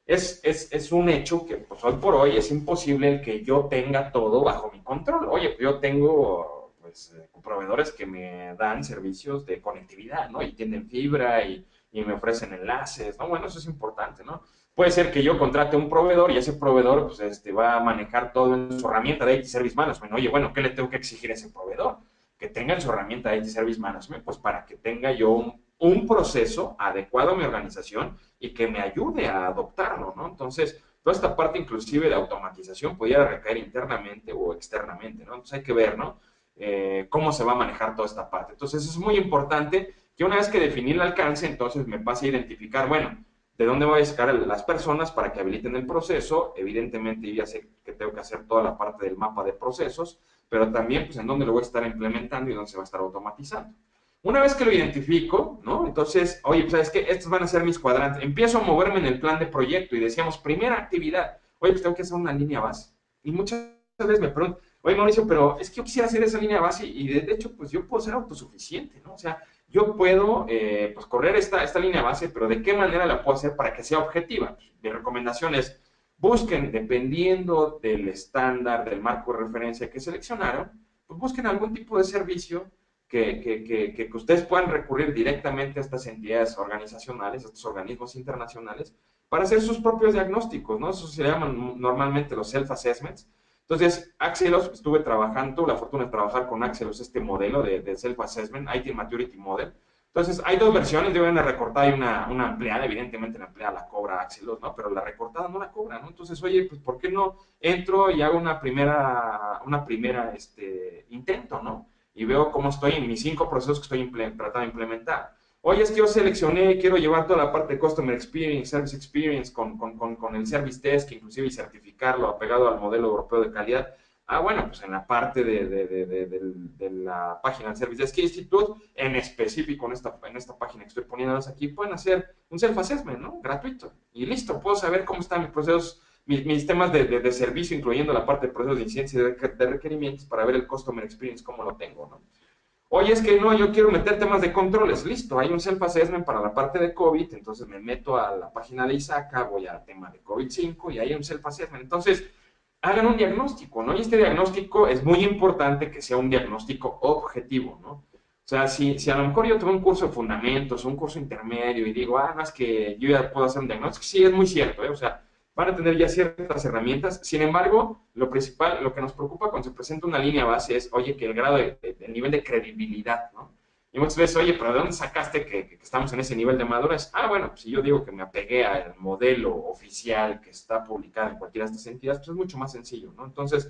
Es un hecho que, pues hoy por hoy, es imposible el que yo tenga todo bajo mi control. Oye, pues yo tengo, pues, proveedores que me dan servicios de conectividad, ¿no? Y tienen fibra y me ofrecen enlaces, ¿no? Bueno, eso es importante, ¿no? Puede ser que yo contrate un proveedor y ese proveedor, pues, va a manejar todo en su herramienta de IT Service Management. Oye, bueno, ¿qué le tengo que exigir a ese proveedor? Que tenga en su herramienta de IT Service Management, pues para que tenga yo un proceso adecuado a mi organización y que me ayude a adoptarlo, ¿no? Entonces, toda esta parte inclusive de automatización pudiera recaer internamente o externamente, ¿no? Entonces hay que ver, ¿no? Cómo se va a manejar toda esta parte. Entonces es muy importante que una vez que definir el alcance, entonces me pase a identificar, bueno, de dónde voy a sacar las personas para que habiliten el proceso. Evidentemente, yo ya sé que tengo que hacer toda la parte del mapa de procesos, pero también, pues, en dónde lo voy a estar implementando y dónde se va a estar automatizando. Una vez que lo identifico, ¿no? Entonces, oye, pues, ¿sabes qué? Estos van a ser mis cuadrantes. Empiezo a moverme en el plan de proyecto y decíamos, primera actividad, oye, pues tengo que hacer una línea base. Y muchas veces me preguntan, oye, Mauricio, pero es que yo quisiera hacer esa línea base y de hecho, pues yo puedo ser autosuficiente, ¿no? O sea, yo puedo, pues, correr esta línea base, pero ¿de qué manera la puedo hacer para que sea objetiva? Mi recomendación es, busquen, dependiendo del estándar, del marco de referencia que seleccionaron, pues busquen algún tipo de servicio que ustedes puedan recurrir directamente a estas entidades organizacionales, a estos organismos internacionales, para hacer sus propios diagnósticos, ¿no? Eso se llaman normalmente los self-assessments. Entonces, Axelos, estuve trabajando, tuve la fortuna de trabajar con Axelos, este modelo de self-assessment, IT Maturity Model. Entonces, hay dos versiones, de una recortada y una ampliada. Evidentemente, la ampliada la cobra Axelos, ¿no? Pero la recortada no la cobra, ¿no? Entonces, oye, pues, ¿por qué no entro y hago una primera intento, ¿no? Y veo cómo estoy en mis 5 procesos que estoy tratando de implementar. Oye, es que yo seleccioné, quiero llevar toda la parte de Customer Experience, Service Experience con el Service Desk, inclusive y certificarlo apegado al modelo europeo de calidad. Ah, bueno, pues en la parte de la página del Service Desk Institute, en específico en esta página que estoy poniéndoles aquí, pueden hacer un self-assessment, ¿no? Gratuito. Y listo, puedo saber cómo están mis procesos mis temas de servicio, incluyendo la parte de procesos de incidencia y de requerimientos, para ver el Customer Experience, cómo lo tengo, ¿no? Oye, es que no, yo quiero meter temas de controles. Listo, hay un self-assessment para la parte de COVID, entonces me meto a la página de ISACA, voy al tema de COVID-5 y hay un self-assessment. Entonces, hagan un diagnóstico, ¿no? Y este diagnóstico es muy importante que sea un diagnóstico objetivo, ¿no? O sea, si a lo mejor yo tengo un curso de fundamentos, un curso intermedio y digo, ah, no, es que yo ya puedo hacer un diagnóstico, sí, es muy cierto, ¿eh? O sea, van a tener ya ciertas herramientas. Sin embargo, lo principal, lo que nos preocupa cuando se presenta una línea base es, oye, que el grado el nivel de credibilidad, ¿no? Y muchas veces, oye, pero ¿de dónde sacaste que estamos en ese nivel de madurez? Ah, bueno, pues si yo digo que me apegué al modelo oficial que está publicado en cualquiera de estas entidades, pues es mucho más sencillo, ¿no? Entonces,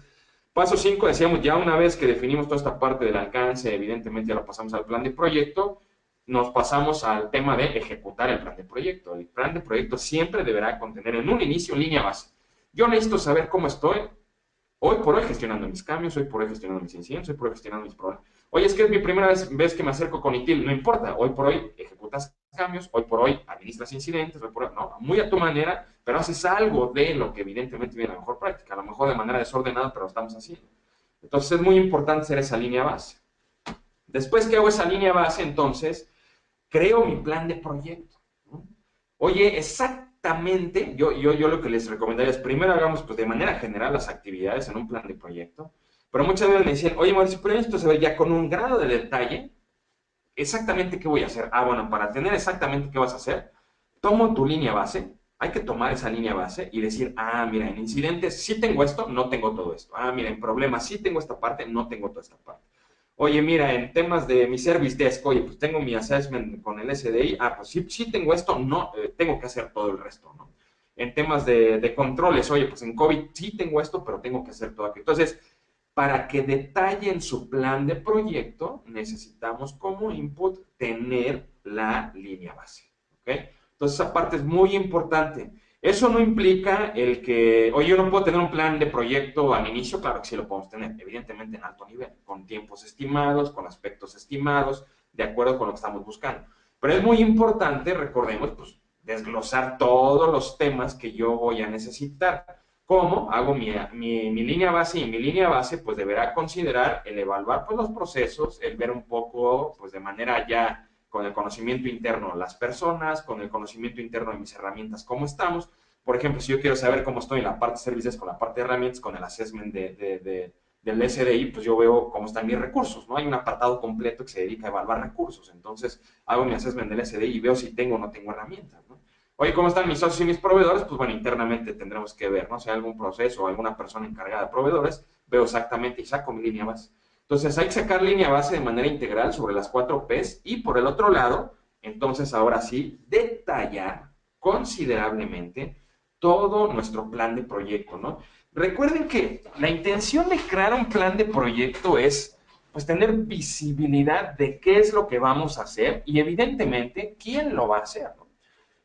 paso 5, decíamos, ya una vez que definimos toda esta parte del alcance, evidentemente ya lo pasamos al plan de proyecto, nos pasamos al tema de ejecutar el plan de proyecto. El plan de proyecto siempre deberá contener en un inicio línea base. Yo necesito saber cómo estoy hoy por hoy gestionando mis cambios, hoy por hoy gestionando mis incidencias, hoy por hoy gestionando mis problemas. Oye, es que es mi primera vez que me acerco con ITIL, no importa, hoy por hoy ejecutas cambios, hoy por hoy administras incidentes, hoy por hoy, no, muy a tu manera, pero haces algo de lo que evidentemente viene a la mejor práctica, a lo mejor de manera desordenada, pero lo estamos haciendo. Entonces es muy importante hacer esa línea base. Después que hago esa línea base, entonces creo mi plan de proyecto, ¿no? Oye, exactamente, yo lo que les recomendaría es primero hagamos pues, de manera general las actividades en un plan de proyecto, pero muchas veces me decían, oye Mauricio, pero esto se ve ya con un grado de detalle, exactamente qué voy a hacer. Ah, bueno, para tener exactamente qué vas a hacer, tomo tu línea base, hay que tomar esa línea base y decir, ah, mira, en incidentes sí tengo esto, no tengo todo esto. Ah, mira, en problemas sí tengo esta parte, no tengo toda esta parte. Oye, mira, en temas de mi service desk, oye, pues tengo mi assessment con el SDI, ah, pues sí tengo esto, no, tengo que hacer todo el resto, ¿no? En temas de controles, oye, pues en COVID sí tengo esto, pero tengo que hacer todo aquello. Entonces, para que detallen su plan de proyecto, necesitamos como input tener la línea base, ¿ok? Entonces, esa parte es muy importante. Eso no implica el que, oye, yo no puedo tener un plan de proyecto al inicio, claro que sí lo podemos tener, evidentemente en alto nivel, con tiempos estimados, con aspectos estimados, de acuerdo con lo que estamos buscando. Pero es muy importante, recordemos, pues, desglosar todos los temas que yo voy a necesitar. ¿Cómo? Hago mi línea base y mi línea base pues deberá considerar el evaluar pues, los procesos, el ver un poco pues de manera ya con el conocimiento interno las personas, con el conocimiento interno de mis herramientas, cómo estamos. Por ejemplo, si yo quiero saber cómo estoy en la parte de servicios, con la parte de herramientas, con el assessment del SDI, pues yo veo cómo están mis recursos, ¿no? Hay un apartado completo que se dedica a evaluar recursos. Entonces, hago mi assessment del SDI y veo si tengo o no tengo herramientas, ¿no? Oye, ¿cómo están mis socios y mis proveedores? Pues bueno, internamente tendremos que ver, ¿no? Si hay algún proceso o alguna persona encargada de proveedores, veo exactamente y saco mi línea base. Entonces hay que sacar línea base de manera integral sobre las 4 Ps y por el otro lado, entonces ahora sí, detallar considerablemente todo nuestro plan de proyecto, ¿no? Recuerden que la intención de crear un plan de proyecto es pues tener visibilidad de qué es lo que vamos a hacer y evidentemente quién lo va a hacer, ¿no?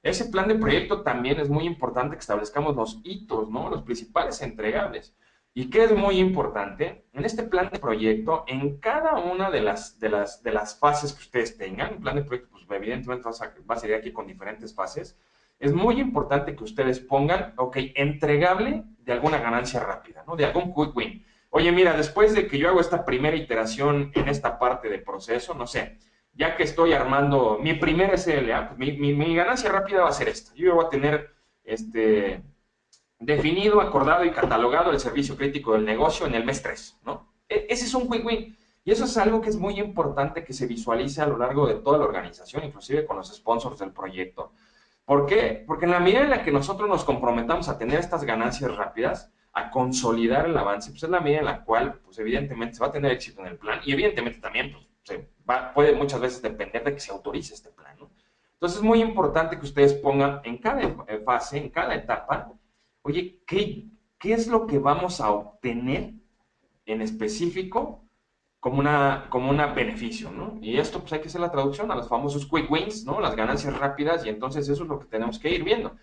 Ese plan de proyecto también es muy importante que establezcamos los hitos, ¿no? Los principales entregables. ¿Y qué es muy importante? En este plan de proyecto, en cada una de las fases que ustedes tengan, un plan de proyecto, pues evidentemente va a ser aquí con diferentes fases, es muy importante que ustedes pongan, ok, entregable de alguna ganancia rápida, ¿no? De algún quick win. Oye, mira, después de que yo hago esta primera iteración en esta parte del proceso, no sé, ya que estoy armando mi primer SLA, pues mi ganancia rápida va a ser esta. Yo voy a tener definido, acordado y catalogado el servicio crítico del negocio en el mes 3, ¿no? Ese es un win-win. Y eso es algo que es muy importante que se visualice a lo largo de toda la organización, inclusive con los sponsors del proyecto. ¿Por qué? Porque en la medida en la que nosotros nos comprometamos a tener estas ganancias rápidas, a consolidar el avance, pues es la medida en la cual, pues evidentemente se va a tener éxito en el plan y evidentemente también, pues puede muchas veces depender de que se autorice este plan, ¿no? Entonces es muy importante que ustedes pongan en cada fase, en cada etapa, oye, ¿qué es lo que vamos a obtener en específico como una beneficio, ¿no? Y esto pues hay que hacer la traducción a los famosos quick wins, ¿no? Las ganancias rápidas y entonces eso es lo que tenemos que ir viendo.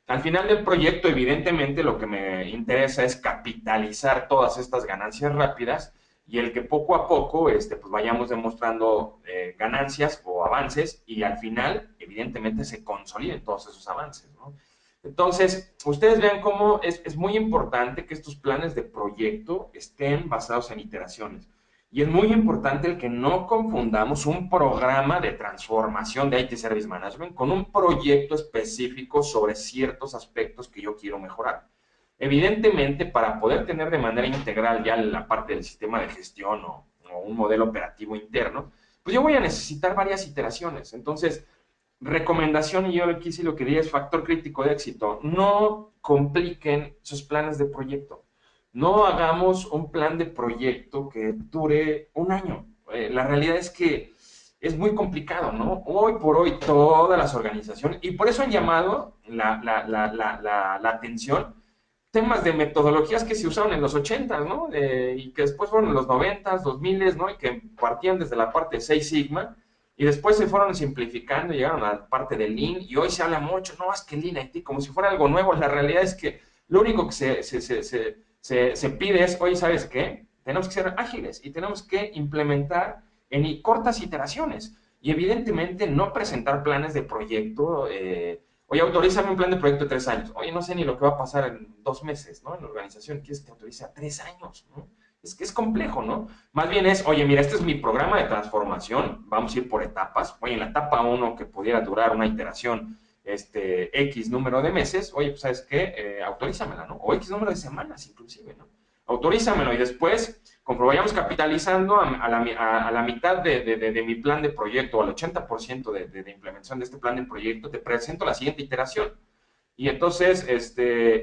Al final del proyecto, evidentemente, lo que me interesa es capitalizar todas estas ganancias rápidas y el que poco a poco pues vayamos demostrando ganancias o avances y al final, evidentemente, se consoliden todos esos avances, ¿no? Entonces, ustedes vean cómo es muy importante que estos planes de proyecto estén basados en iteraciones. Y es muy importante el que no confundamos un programa de transformación de IT Service Management con un proyecto específico sobre ciertos aspectos que yo quiero mejorar. Evidentemente, para poder tener de manera integral ya la parte del sistema de gestión o un modelo operativo interno, pues yo voy a necesitar varias iteraciones. Entonces, recomendación, y yo aquí sí lo que diría es factor crítico de éxito, no compliquen sus planes de proyecto. No hagamos un plan de proyecto que dure un año. La realidad es que es muy complicado, ¿no? Hoy por hoy todas las organizaciones, y por eso han llamado la atención temas de metodologías que se usaron en los 80, ¿no? Y que después fueron en los 90, 2000, ¿no? Y que partían desde la parte de Six Sigma y después se fueron simplificando y llegaron a la parte de Lean y hoy se habla mucho, no, es que Lean IT como si fuera algo nuevo. La realidad es que lo único que se pide es, oye, ¿sabes qué? Tenemos que ser ágiles y tenemos que implementar en cortas iteraciones y evidentemente no presentar planes de proyecto. Oye, autorízame un plan de proyecto de 3 años. Oye, no sé ni lo que va a pasar en 2 meses, ¿no? En la organización, ¿quieres que te autorice a 3 años? ¿No? Es que es complejo, ¿no? Más bien es, oye, mira, este es mi programa de transformación, vamos a ir por etapas. Oye, en la etapa uno que pudiera durar una iteración, X número de meses, oye, pues, ¿sabes qué? Autorízamela, ¿no? O X número de semanas, inclusive, ¿no? Autorízamelo y después, conforme vayamos capitalizando a la mitad de mi plan de proyecto, o al 80% de implementación de este plan de proyecto, te presento la siguiente iteración. Y entonces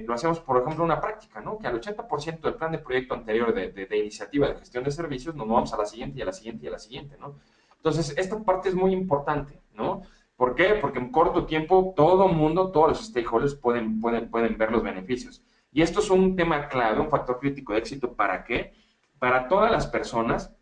lo hacemos, por ejemplo, una práctica, ¿no? Que al 80% del plan de proyecto anterior de iniciativa de gestión de servicios, nos vamos a la siguiente y a la siguiente y a la siguiente, ¿no? Entonces, esta parte es muy importante, ¿no? ¿Por qué? Porque en corto tiempo todo mundo, todos los stakeholders pueden ver los beneficios. Y esto es un tema clave, un factor crítico de éxito. ¿Para qué? Para todas las personas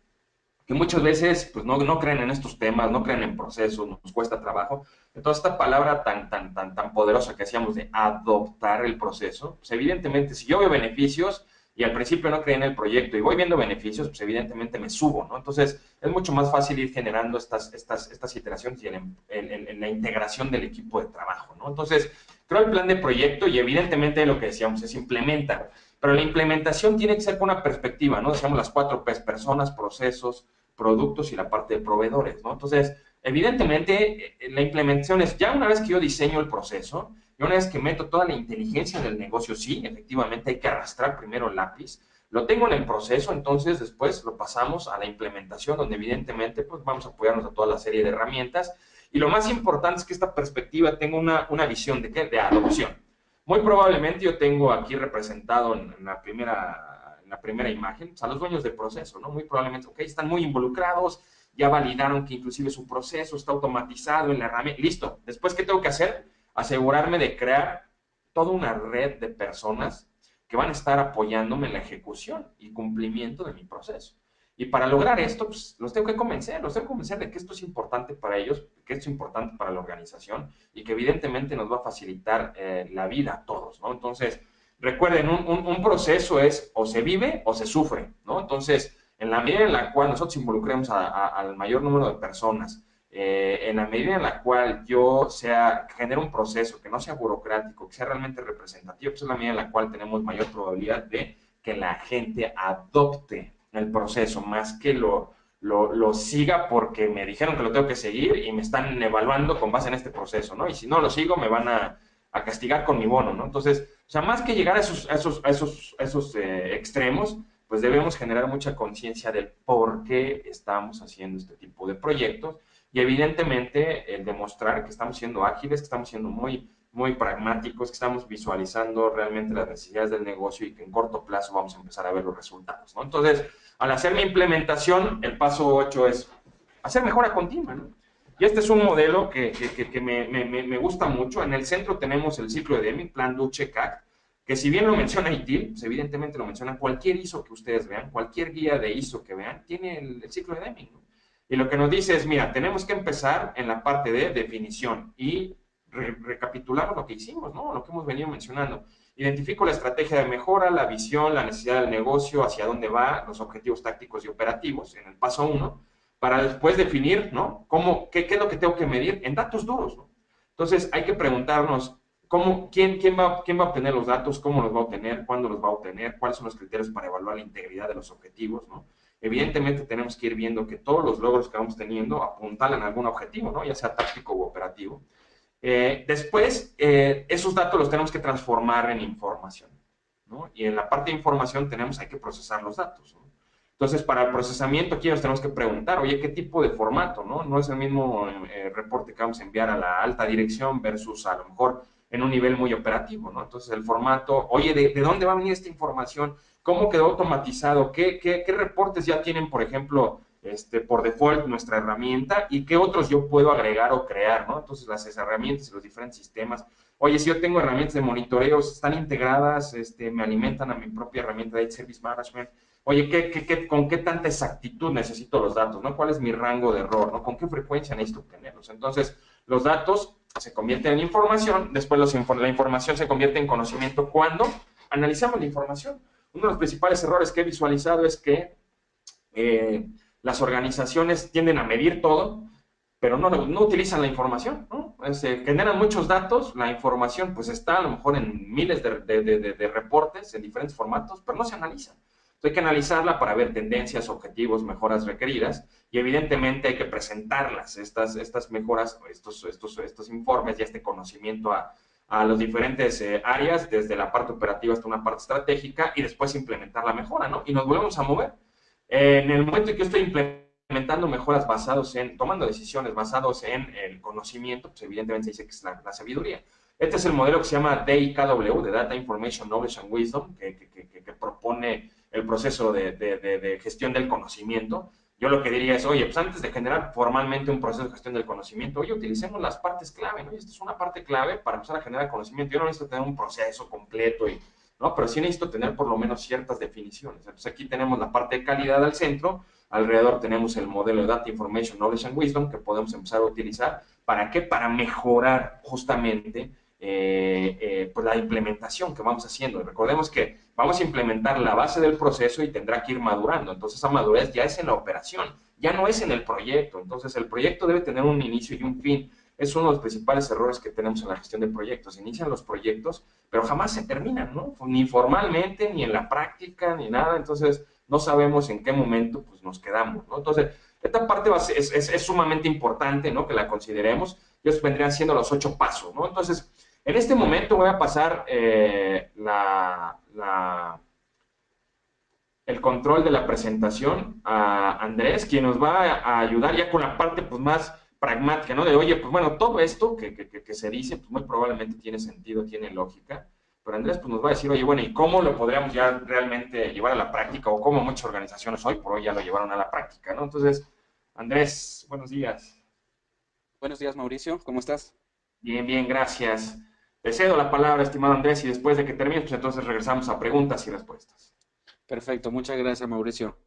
que muchas veces pues no creen en estos temas, no creen en procesos, nos cuesta trabajo. Entonces, esta palabra tan poderosa que hacíamos de adoptar el proceso, pues evidentemente, si yo veo beneficios y al principio no creí en el proyecto y voy viendo beneficios, pues evidentemente me subo, ¿no? Entonces, es mucho más fácil ir generando estas iteraciones y en la integración del equipo de trabajo, ¿no? Entonces, creo el plan de proyecto y evidentemente lo que decíamos es implementa, pero la implementación tiene que ser con una perspectiva, ¿no? Decíamos las 4 P's: personas, procesos, productos y la parte de proveedores, ¿no? Entonces, evidentemente, la implementación es ya una vez que yo diseño el proceso, y una vez que meto toda la inteligencia del negocio, sí, efectivamente hay que arrastrar primero el lápiz, lo tengo en el proceso, entonces después lo pasamos a la implementación, donde evidentemente pues vamos a apoyarnos a toda la serie de herramientas, y lo más importante es que esta perspectiva tenga una visión de, ¿qué? De adopción. Muy probablemente yo tengo aquí representado en la primera imagen, pues, a los dueños del proceso, ¿no? Muy probablemente, ok, están muy involucrados, ya validaron que inclusive su proceso está automatizado en la herramienta. Listo. Después, ¿qué tengo que hacer? Asegurarme de crear toda una red de personas que van a estar apoyándome en la ejecución y cumplimiento de mi proceso. Y para lograr esto, pues los tengo que convencer de que esto es importante para ellos, que esto es importante para la organización y que evidentemente nos va a facilitar la vida a todos, ¿no? Entonces, recuerden, un proceso es o se vive o se sufre, ¿no? Entonces, en la medida en la cual nosotros involucremos al mayor número de personas, en la medida en la cual yo genere un proceso que no sea burocrático, que sea realmente representativo, pues es la medida en la cual tenemos mayor probabilidad de que la gente adopte el proceso, más que lo siga porque me dijeron que lo tengo que seguir y me están evaluando con base en este proceso, ¿no? Y si no lo sigo, me van a castigar con mi bono, ¿no? Entonces, o sea, más que llegar a esos extremos, pues debemos generar mucha conciencia del por qué estamos haciendo este tipo de proyectos y evidentemente el demostrar que estamos siendo ágiles, que estamos siendo muy pragmáticos, que estamos visualizando realmente las necesidades del negocio y que en corto plazo vamos a empezar a ver los resultados, ¿no? Entonces, al hacer mi implementación, el paso 8 es hacer mejora continua, ¿no? Y este es un modelo que me gusta mucho. En el centro tenemos el ciclo de Deming, Plan, Do, Check, Act, que si bien lo menciona ITIL, pues evidentemente lo menciona cualquier ISO que ustedes vean, cualquier guía de ISO que vean, tiene el ciclo de Deming, ¿no? Y lo que nos dice es, mira, tenemos que empezar en la parte de definición y recapitulamos lo que hicimos, ¿no? Lo que hemos venido mencionando. Identifico la estrategia de mejora, la visión, la necesidad del negocio, hacia dónde va, los objetivos tácticos y operativos en el paso 1, para después definir, ¿no? ¿Qué es lo que tengo que medir en datos duros, ¿no? Entonces, hay que preguntarnos, quién va a obtener los datos, cómo los va a obtener, cuándo los va a obtener, cuáles son los criterios para evaluar la integridad de los objetivos, ¿no? Evidentemente tenemos que ir viendo que todos los logros que vamos teniendo apuntalan a algún objetivo, ¿no? Ya sea táctico u operativo. Después, esos datos los tenemos que transformar en información, ¿no? Y en la parte de información hay que procesar los datos, ¿no? Entonces, para el procesamiento aquí nos tenemos que preguntar, oye, ¿qué tipo de formato, no? No es el mismo reporte que vamos a enviar a la alta dirección versus a lo mejor en un nivel muy operativo, ¿no? Entonces, el formato, oye, ¿de dónde va a venir esta información? ¿Cómo quedó automatizado? ¿Qué reportes ya tienen, por ejemplo, por default nuestra herramienta y qué otros yo puedo agregar o crear, ¿no? Entonces, las herramientas y los diferentes sistemas. Oye, si yo tengo herramientas de monitoreo, están integradas, me alimentan a mi propia herramienta de Service Management. Oye, ¿con qué tanta exactitud necesito los datos, ¿no? ¿Cuál es mi rango de error, ¿no? ¿Con qué frecuencia necesito obtenerlos? Entonces, los datos se convierten en información, después la información se convierte en conocimiento cuando analizamos la información. Uno de los principales errores que he visualizado es que las organizaciones tienden a medir todo, pero no utilizan la información, ¿no? Generan muchos datos, la información pues está a lo mejor en miles de reportes en diferentes formatos, pero no se analiza. Entonces hay que analizarla para ver tendencias, objetivos, mejoras requeridas y evidentemente hay que presentarlas, estas mejoras, estos informes y este conocimiento a las diferentes áreas, desde la parte operativa hasta una parte estratégica y después implementar la mejora, ¿no? Y nos volvemos a mover. En el momento en que yo estoy implementando mejoras tomando decisiones basados en el conocimiento, pues evidentemente se dice que es la sabiduría. Este es el modelo que se llama DIKW, de Data Information, Knowledge and Wisdom, que propone el proceso de gestión del conocimiento. Yo lo que diría es, oye, pues antes de generar formalmente un proceso de gestión del conocimiento, oye, utilicemos las partes clave, ¿no? Y esta es una parte clave para empezar a generar conocimiento. Yo no necesito tener un proceso completo ¿no? Pero sí necesito tener por lo menos ciertas definiciones. Entonces aquí tenemos la parte de calidad al centro, alrededor tenemos el modelo de Data Information, Knowledge and Wisdom que podemos empezar a utilizar. ¿Para qué? Para mejorar justamente pues la implementación que vamos haciendo. Recordemos que vamos a implementar la base del proceso y tendrá que ir madurando. Entonces esa madurez ya es en la operación, ya no es en el proyecto. Entonces el proyecto debe tener un inicio y un fin. Es uno de los principales errores que tenemos en la gestión de proyectos. Inician los proyectos, pero jamás se terminan, ¿no? Ni formalmente, ni en la práctica, ni nada. Entonces, no sabemos en qué momento pues, nos quedamos, ¿no? Entonces, esta parte es sumamente importante, ¿no? Que la consideremos. Ellos vendrían siendo los 8 pasos, ¿no? Entonces, en este momento voy a pasar el control de la presentación a Andrés, quien nos va a ayudar ya con la parte pues, más pragmática, ¿no? De, oye, pues bueno, todo esto que se dice, pues muy probablemente tiene sentido, tiene lógica, pero Andrés pues nos va a decir, oye, bueno, ¿y cómo lo podríamos ya realmente llevar a la práctica? O cómo muchas organizaciones hoy por hoy ya lo llevaron a la práctica, ¿no? Entonces, Andrés, buenos días.
Buenos días, Mauricio. ¿Cómo estás?
Bien, bien, gracias. Te cedo la palabra, estimado Andrés, y después de que termines, pues entonces regresamos a preguntas y respuestas.
Perfecto, muchas gracias, Mauricio.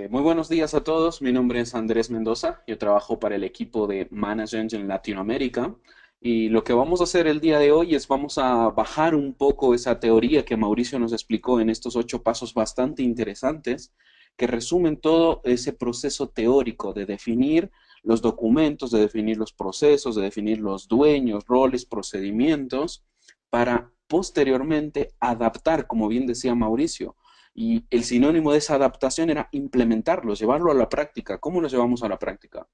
Muy buenos días a todos. Mi nombre es Andrés Mendoza. Yo trabajo para el equipo de Management en Latinoamérica. Y lo que vamos a hacer el día de hoy es vamos a bajar un poco esa teoría que Mauricio nos explicó en estos 8 pasos bastante interesantes, que resumen todo ese proceso teórico de definir los documentos, de definir los procesos, de definir los dueños, roles, procedimientos, para posteriormente adaptar, como bien decía Mauricio. Y el sinónimo de esa adaptación era implementarlos, llevarlo a la práctica. ¿Cómo lo llevamos a la práctica?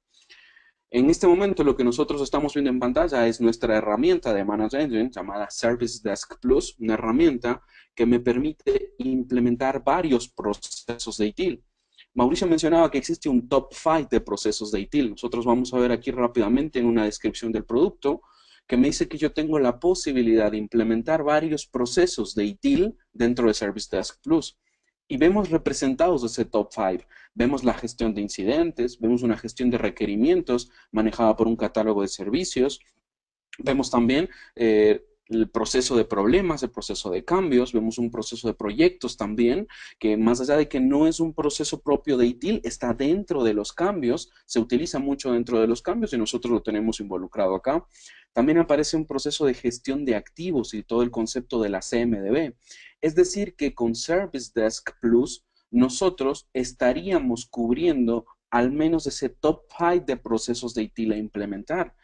En este momento lo que nosotros estamos viendo en pantalla es nuestra herramienta de Manage Engine llamada Service Desk Plus, una herramienta que me permite implementar varios procesos de ITIL. Mauricio mencionaba que existe un top 5 de procesos de ITIL. Nosotros vamos a ver aquí rápidamente en una descripción del producto que me dice que yo tengo la posibilidad de implementar varios procesos de ITIL dentro de Service Desk Plus. Y vemos representados ese top 5. Vemos la gestión de incidentes, vemos una gestión de requerimientos manejada por un catálogo de servicios, vemos también el proceso de problemas, el proceso de cambios, vemos un proceso de proyectos también, que más allá de que no es un proceso propio de ITIL, está dentro de los cambios, se utiliza mucho dentro de los cambios y nosotros lo tenemos involucrado acá. También aparece un proceso de gestión de activos y todo el concepto de la CMDB. Es decir, que con Service Desk Plus nosotros estaríamos cubriendo al menos ese top 5 de procesos de ITIL a implementar.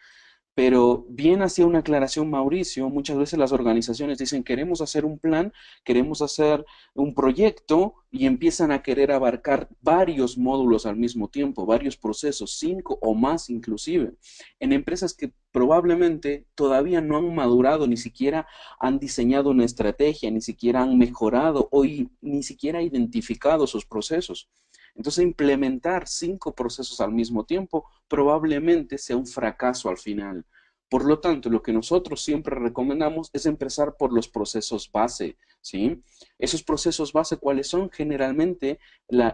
Pero bien hacía una aclaración Mauricio, muchas veces las organizaciones dicen queremos hacer un plan, queremos hacer un proyecto y empiezan a querer abarcar varios módulos al mismo tiempo, varios procesos, 5 o más inclusive, en empresas que probablemente todavía no han madurado, ni siquiera han diseñado una estrategia, ni siquiera han mejorado o ni siquiera identificado sus procesos. Entonces, implementar 5 procesos al mismo tiempo probablemente sea un fracaso al final. Por lo tanto, lo que nosotros siempre recomendamos es empezar por los procesos base, ¿sí? Esos procesos base, ¿cuáles son? Generalmente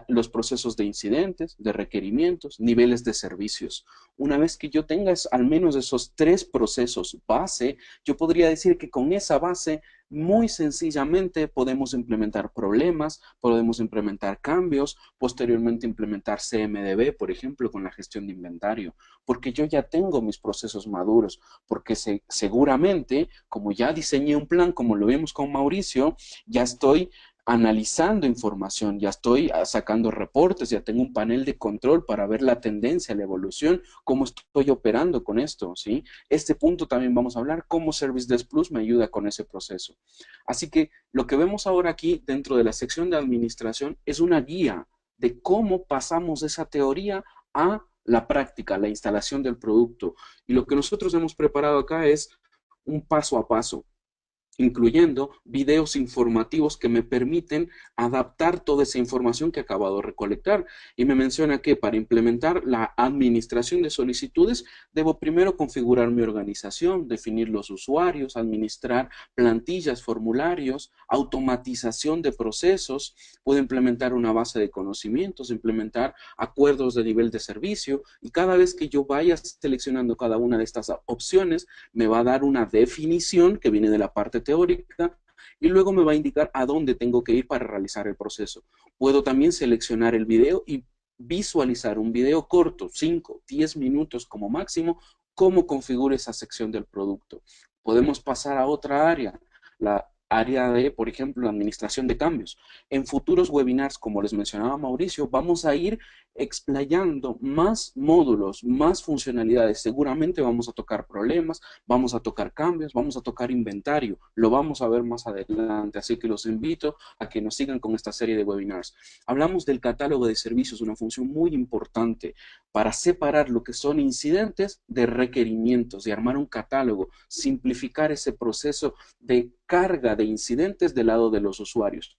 los procesos de incidentes, de requerimientos, niveles de servicios. Una vez que yo tenga al menos esos 3 procesos base, yo podría decir que con esa base muy sencillamente podemos implementar problemas, podemos implementar cambios, posteriormente implementar CMDB, por ejemplo, con la gestión de inventario, porque yo ya tengo mis procesos maduros, porque seguramente, como ya diseñé un plan, como lo vimos con Mauricio, ya estoy analizando información, ya estoy sacando reportes, ya tengo un panel de control para ver la tendencia, la evolución, cómo estoy operando con esto, ¿sí? Este punto también vamos a hablar, cómo Service Desk Plus me ayuda con ese proceso. Así que lo que vemos ahora aquí dentro de la sección de administración es una guía de cómo pasamos esa teoría a la práctica, la instalación del producto. Y lo que nosotros hemos preparado acá es un paso a paso, incluyendo videos informativos que me permiten adaptar toda esa información que he acabado de recolectar. Y me menciona que para implementar la administración de solicitudes, debo primero configurar mi organización, definir los usuarios, administrar plantillas, formularios, automatización de procesos, puedo implementar una base de conocimientos, implementar acuerdos de nivel de servicio, y cada vez que yo vaya seleccionando cada una de estas opciones, me va a dar una definición que viene de la parte teórica y luego me va a indicar a dónde tengo que ir para realizar el proceso. Puedo también seleccionar el video y visualizar un video corto, 5, 10 minutos como máximo, cómo configuro esa sección del producto. Podemos pasar a otra área, la área de, por ejemplo, la administración de cambios. En futuros webinars, como les mencionaba Mauricio, vamos a ir explayando más módulos, más funcionalidades. Seguramente vamos a tocar problemas, vamos a tocar cambios, vamos a tocar inventario. Lo vamos a ver más adelante, así que los invito a que nos sigan con esta serie de webinars. Hablamos del catálogo de servicios, una función muy importante para separar lo que son incidentes de requerimientos, de armar un catálogo, simplificar ese proceso de carga de incidentes del lado de los usuarios.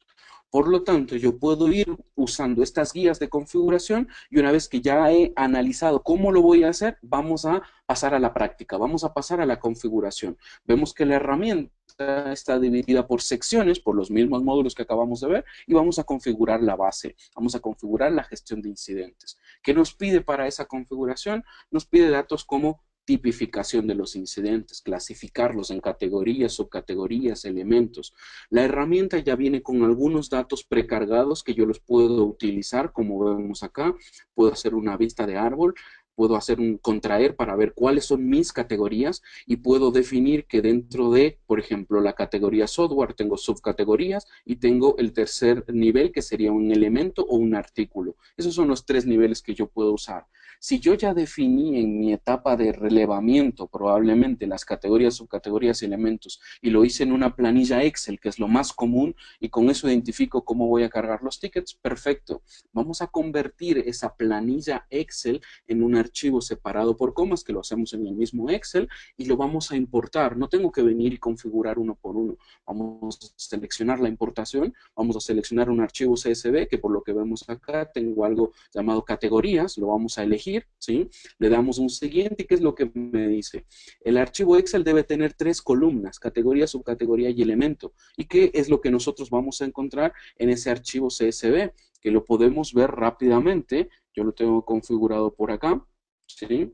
Por lo tanto, yo puedo ir usando estas guías de configuración y una vez que ya he analizado cómo lo voy a hacer, vamos a pasar a la práctica, vamos a pasar a la configuración. Vemos que la herramienta está dividida por secciones, por los mismos módulos que acabamos de ver, y vamos a configurar la base, vamos a configurar la gestión de incidentes. ¿Qué nos pide para esa configuración? Nos pide datos como tipificación de los incidentes, clasificarlos en categorías, subcategorías, elementos. La herramienta ya viene con algunos datos precargados que yo los puedo utilizar, como vemos acá. Puedo hacer una vista de árbol, puedo hacer un contraer para ver cuáles son mis categorías y puedo definir que dentro de, por ejemplo, la categoría software tengo subcategorías y tengo el tercer nivel que sería un elemento o un artículo. Esos son los 3 niveles que yo puedo usar. Si yo ya definí en mi etapa de relevamiento probablemente las categorías, subcategorías y elementos y lo hice en una planilla Excel, que es lo más común, y con eso identifico cómo voy a cargar los tickets, perfecto. Vamos a convertir esa planilla Excel en un archivo separado por comas, que lo hacemos en el mismo Excel, y lo vamos a importar. No tengo que venir y configurar uno por uno. Vamos a seleccionar la importación, vamos a seleccionar un archivo CSV, que por lo que vemos acá tengo algo llamado categorías, lo vamos a elegir, ¿sí? Le damos un siguiente y ¿qué es lo que me dice? El archivo Excel debe tener 3 columnas, categoría, subcategoría y elemento. ¿Y qué es lo que nosotros vamos a encontrar en ese archivo CSV? Que lo podemos ver rápidamente. Yo lo tengo configurado por acá, ¿sí?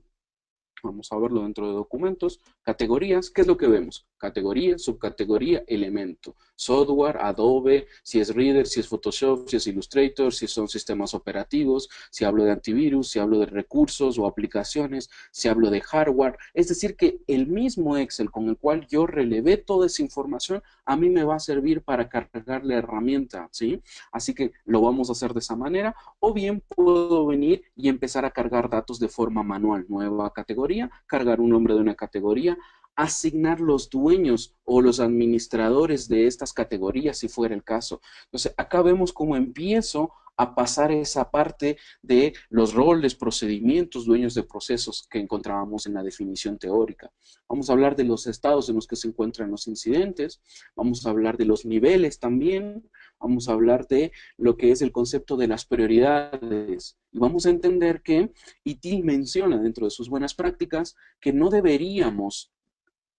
Vamos a verlo dentro de documentos. Categorías, ¿qué es lo que vemos? Categoría, subcategoría, elemento. Software, Adobe, si es Reader, si es Photoshop, si es Illustrator, si son sistemas operativos, si hablo de antivirus, si hablo de recursos o aplicaciones, si hablo de hardware. Es decir, que el mismo Excel con el cual yo relevé toda esa información, a mí me va a servir para cargar la herramienta, ¿sí? Así que lo vamos a hacer de esa manera, o bien puedo venir y empezar a cargar datos de forma manual, nueva categoría, categoría, cargar un nombre de una categoría, asignar los dueños o los administradores de estas categorías, si fuera el caso. Entonces, acá vemos cómo empiezo a pasar esa parte de los roles, procedimientos, dueños de procesos que encontrábamos en la definición teórica. Vamos a hablar de los estados en los que se encuentran los incidentes, vamos a hablar de los niveles también, vamos a hablar de lo que es el concepto de las prioridades. Y vamos a entender que ITIL menciona dentro de sus buenas prácticas que no deberíamos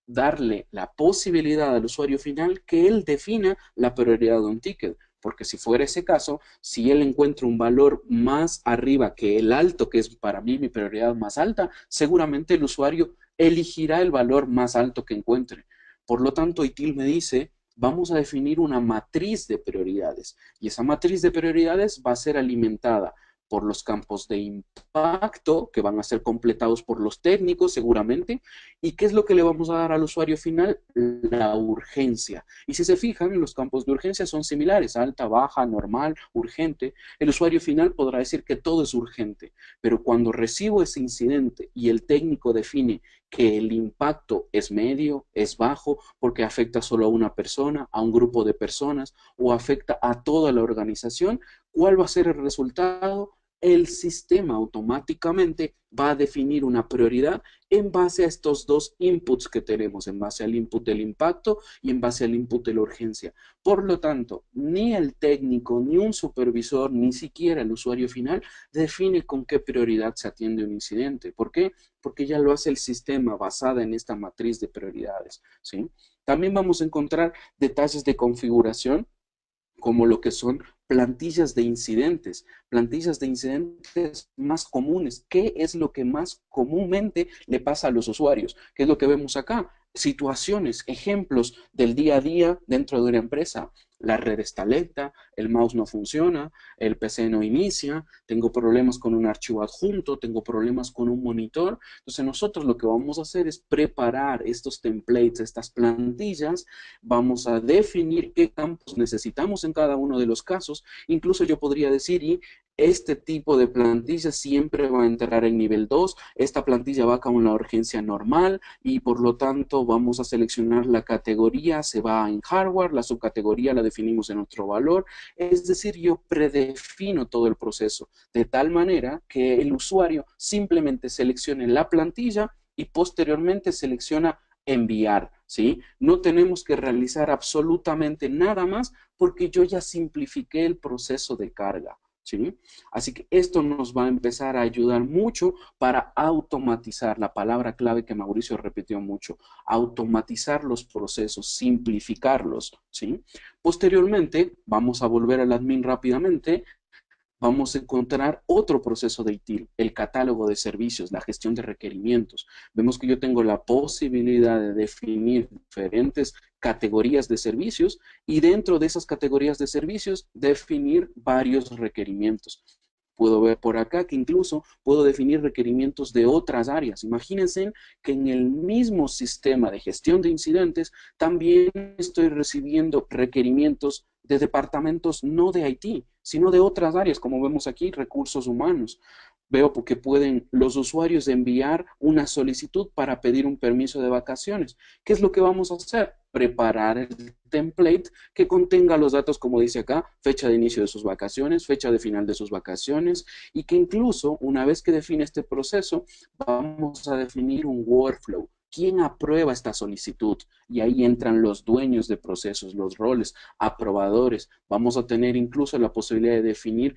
darle la posibilidad al usuario final que él defina la prioridad de un ticket. Porque si fuera ese caso, si él encuentra un valor más arriba que el alto, que es para mí mi prioridad más alta, seguramente el usuario elegirá el valor más alto que encuentre. Por lo tanto, ITIL me dice, vamos a definir una matriz de prioridades. Y esa matriz de prioridades va a ser alimentada por los campos de impacto que van a ser completados por los técnicos seguramente. ¿Y qué es lo que le vamos a dar al usuario final? La urgencia. Y si se fijan, los campos de urgencia son similares, alta, baja, normal, urgente. El usuario final podrá decir que todo es urgente, pero cuando recibo ese incidente y el técnico define que el impacto es medio, es bajo, porque afecta solo a una persona, a un grupo de personas o afecta a toda la organización, ¿cuál va a ser el resultado? El sistema automáticamente va a definir una prioridad en base a estos dos inputs que tenemos, en base al input del impacto y en base al input de la urgencia. Por lo tanto, ni el técnico, ni un supervisor, ni siquiera el usuario final define con qué prioridad se atiende un incidente. ¿Por qué? Porque ya lo hace el sistema basada en esta matriz de prioridades, ¿sí? También vamos a encontrar detalles de configuración como lo que son plantillas de incidentes más comunes. ¿Qué es lo que más comúnmente le pasa a los usuarios? ¿Qué es lo que vemos acá? Situaciones, ejemplos del día a día dentro de una empresa. La red está lenta, el mouse no funciona, el PC no inicia, tengo problemas con un archivo adjunto, tengo problemas con un monitor. Entonces nosotros lo que vamos a hacer es preparar estos templates, estas plantillas, vamos a definir qué campos necesitamos en cada uno de los casos. Incluso yo podría decir, y este tipo de plantilla siempre va a entrar en nivel 2, esta plantilla va con la urgencia normal y por lo tanto vamos a seleccionar la categoría, se va en hardware, la subcategoría la definimos en otro valor, es decir, yo predefino todo el proceso de tal manera que el usuario simplemente seleccione la plantilla y posteriormente selecciona enviar, ¿sí? No tenemos que realizar absolutamente nada más porque yo ya simplifiqué el proceso de carga, ¿sí? Así que esto nos va a empezar a ayudar mucho para automatizar, la palabra clave que Mauricio repitió mucho, automatizar los procesos, simplificarlos, ¿sí? Posteriormente, vamos a volver al admin rápidamente, vamos a encontrar otro proceso de ITIL, el catálogo de servicios, la gestión de requerimientos. Vemos que yo tengo la posibilidad de definir diferentes categorías de servicios y dentro de esas categorías de servicios definir varios requerimientos. Puedo ver por acá que incluso puedo definir requerimientos de otras áreas. Imagínense que en el mismo sistema de gestión de incidentes también estoy recibiendo requerimientos de departamentos no de IT, sino de otras áreas, como vemos aquí, recursos humanos. Veo que pueden los usuarios enviar una solicitud para pedir un permiso de vacaciones. ¿Qué es lo que vamos a hacer? Preparar el template que contenga los datos, como dice acá, fecha de inicio de sus vacaciones, fecha de final de sus vacaciones, y que incluso una vez que define este proceso, vamos a definir un workflow. ¿Quién aprueba esta solicitud? Y ahí entran los dueños de procesos, los roles, aprobadores. Vamos a tener incluso la posibilidad de definir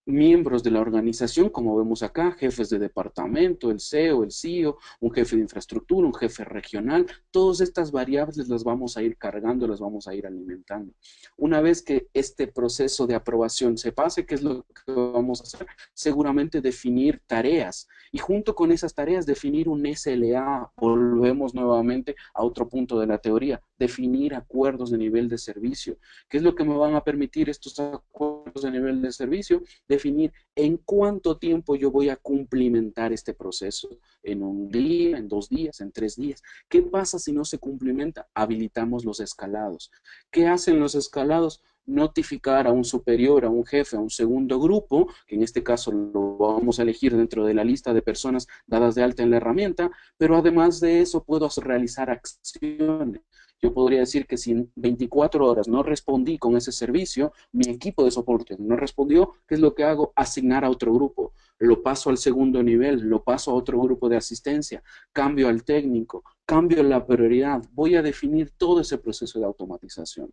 miembros de la organización, como vemos acá, jefes de departamento, el CEO, el CEO, un jefe de infraestructura, un jefe regional. Todas estas variables las vamos a ir cargando, las vamos a ir alimentando. Una vez que este proceso de aprobación se pase, ¿qué es lo que vamos a hacer? Seguramente definir tareas y junto con esas tareas definir un SLA. Volvemos nuevamente a otro punto de la teoría, definir acuerdos de nivel de servicio. ¿Qué es lo que me van a permitir estos acuerdos de nivel de servicio? Definir en cuánto tiempo yo voy a cumplimentar este proceso, en un día, en 2 días, en 3 días. ¿Qué pasa si no se cumplimenta? Habilitamos los escalados. ¿Qué hacen los escalados? notificar a un superior, a un jefe, a un segundo grupo, que en este caso lo vamos a elegir dentro de la lista de personas dadas de alta en la herramienta, pero además de eso puedo realizar acciones. Yo podría decir que si en 24 horas no respondí con ese servicio, mi equipo de soporte no respondió, ¿qué es lo que hago? Asignar a otro grupo. Lo paso al segundo nivel, lo paso a otro grupo de asistencia, cambio al técnico, cambio la prioridad. Voy a definir todo ese proceso de automatización.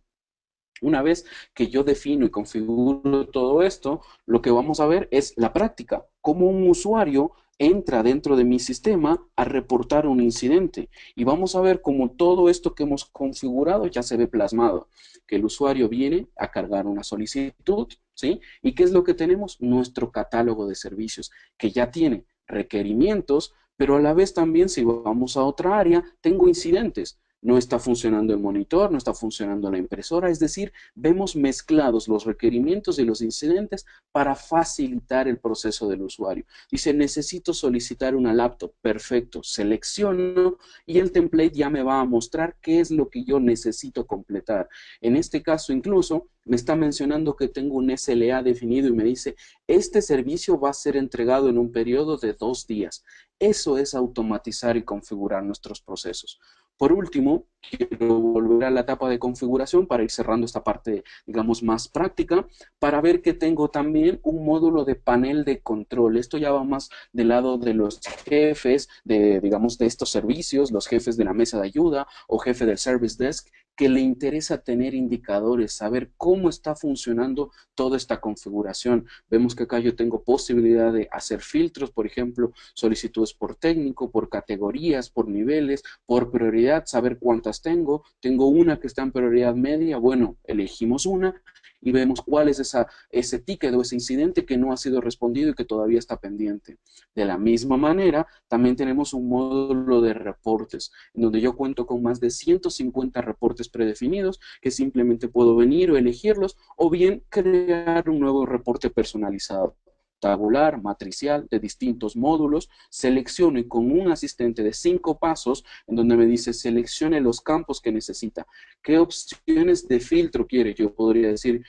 Una vez que yo defino y configuro todo esto, lo que vamos a ver es la práctica, cómo un usuario entra dentro de mi sistema a reportar un incidente. Y vamos a ver cómo todo esto que hemos configurado ya se ve plasmado, que el usuario viene a cargar una solicitud, ¿sí? ¿Y qué es lo que tenemos? Nuestro catálogo de servicios, que ya tiene requerimientos, pero a la vez también si vamos a otra área, tengo incidentes. No está funcionando el monitor, no está funcionando la impresora, es decir, vemos mezclados los requerimientos y los incidentes para facilitar el proceso del usuario. Dice, necesito solicitar una laptop, perfecto, selecciono y el template ya me va a mostrar qué es lo que yo necesito completar. En este caso incluso me está mencionando que tengo un SLA definido y me dice, este servicio va a ser entregado en un periodo de 2 días. Eso es automatizar y configurar nuestros procesos. Por último, quiero volver a la etapa de configuración para ir cerrando esta parte, digamos, más práctica, para ver que tengo también un módulo de panel de control. Esto ya va más del lado de los jefes, digamos, de estos servicios, los jefes de la mesa de ayuda o jefe del service desk, que le interesa tener indicadores, saber cómo está funcionando toda esta configuración. Vemos que acá yo tengo posibilidad de hacer filtros, por ejemplo, solicitudes por técnico, por categorías, por niveles, por prioridad, saber cuántas tengo. Tengo una que está en prioridad media, bueno, elegimos una y vemos cuál es ese ticket o ese incidente que no ha sido respondido y que todavía está pendiente. De la misma manera, también tenemos un módulo de reportes, en donde yo cuento con más de 150 reportes predefinidos que simplemente puedo venir o elegirlos o bien crear un nuevo reporte personalizado tabular, matricial, de distintos módulos, selecciono y con un asistente de 5 pasos, en donde me dice seleccione los campos que necesita, qué opciones de filtro quiere, yo podría decir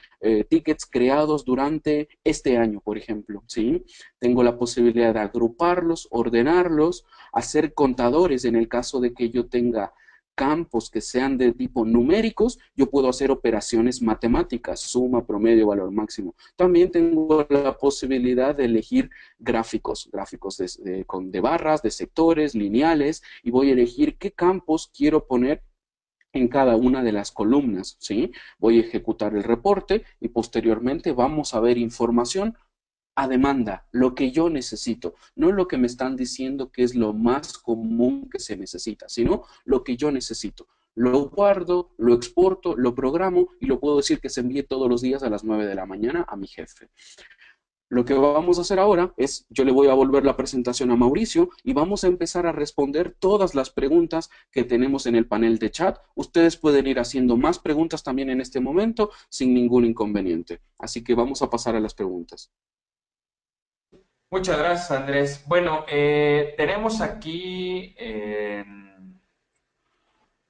tickets creados durante este año, por ejemplo, ¿sí? Tengo la posibilidad de agruparlos, ordenarlos, hacer contadores en el caso de que yo tenga campos que sean de tipo numéricos, yo puedo hacer operaciones matemáticas, suma, promedio, valor máximo. También tengo la posibilidad de elegir gráficos de barras, de sectores, lineales, y voy a elegir qué campos quiero poner en cada una de las columnas, ¿sí? Voy a ejecutar el reporte y posteriormente vamos a ver información a demanda, lo que yo necesito, no lo que me están diciendo que es lo más común que se necesita, sino lo que yo necesito. Lo guardo, lo exporto, lo programo y lo puedo decir que se envíe todos los días a las 9 de la mañana a mi jefe. Lo que vamos a hacer ahora es, yo le voy a volver la presentación a Mauricio y vamos a empezar a responder todas las preguntas que tenemos en el panel de chat. Ustedes pueden ir haciendo más preguntas también en este momento sin ningún inconveniente. Así que vamos a pasar a las preguntas.
Muchas gracias, Andrés. Bueno, tenemos aquí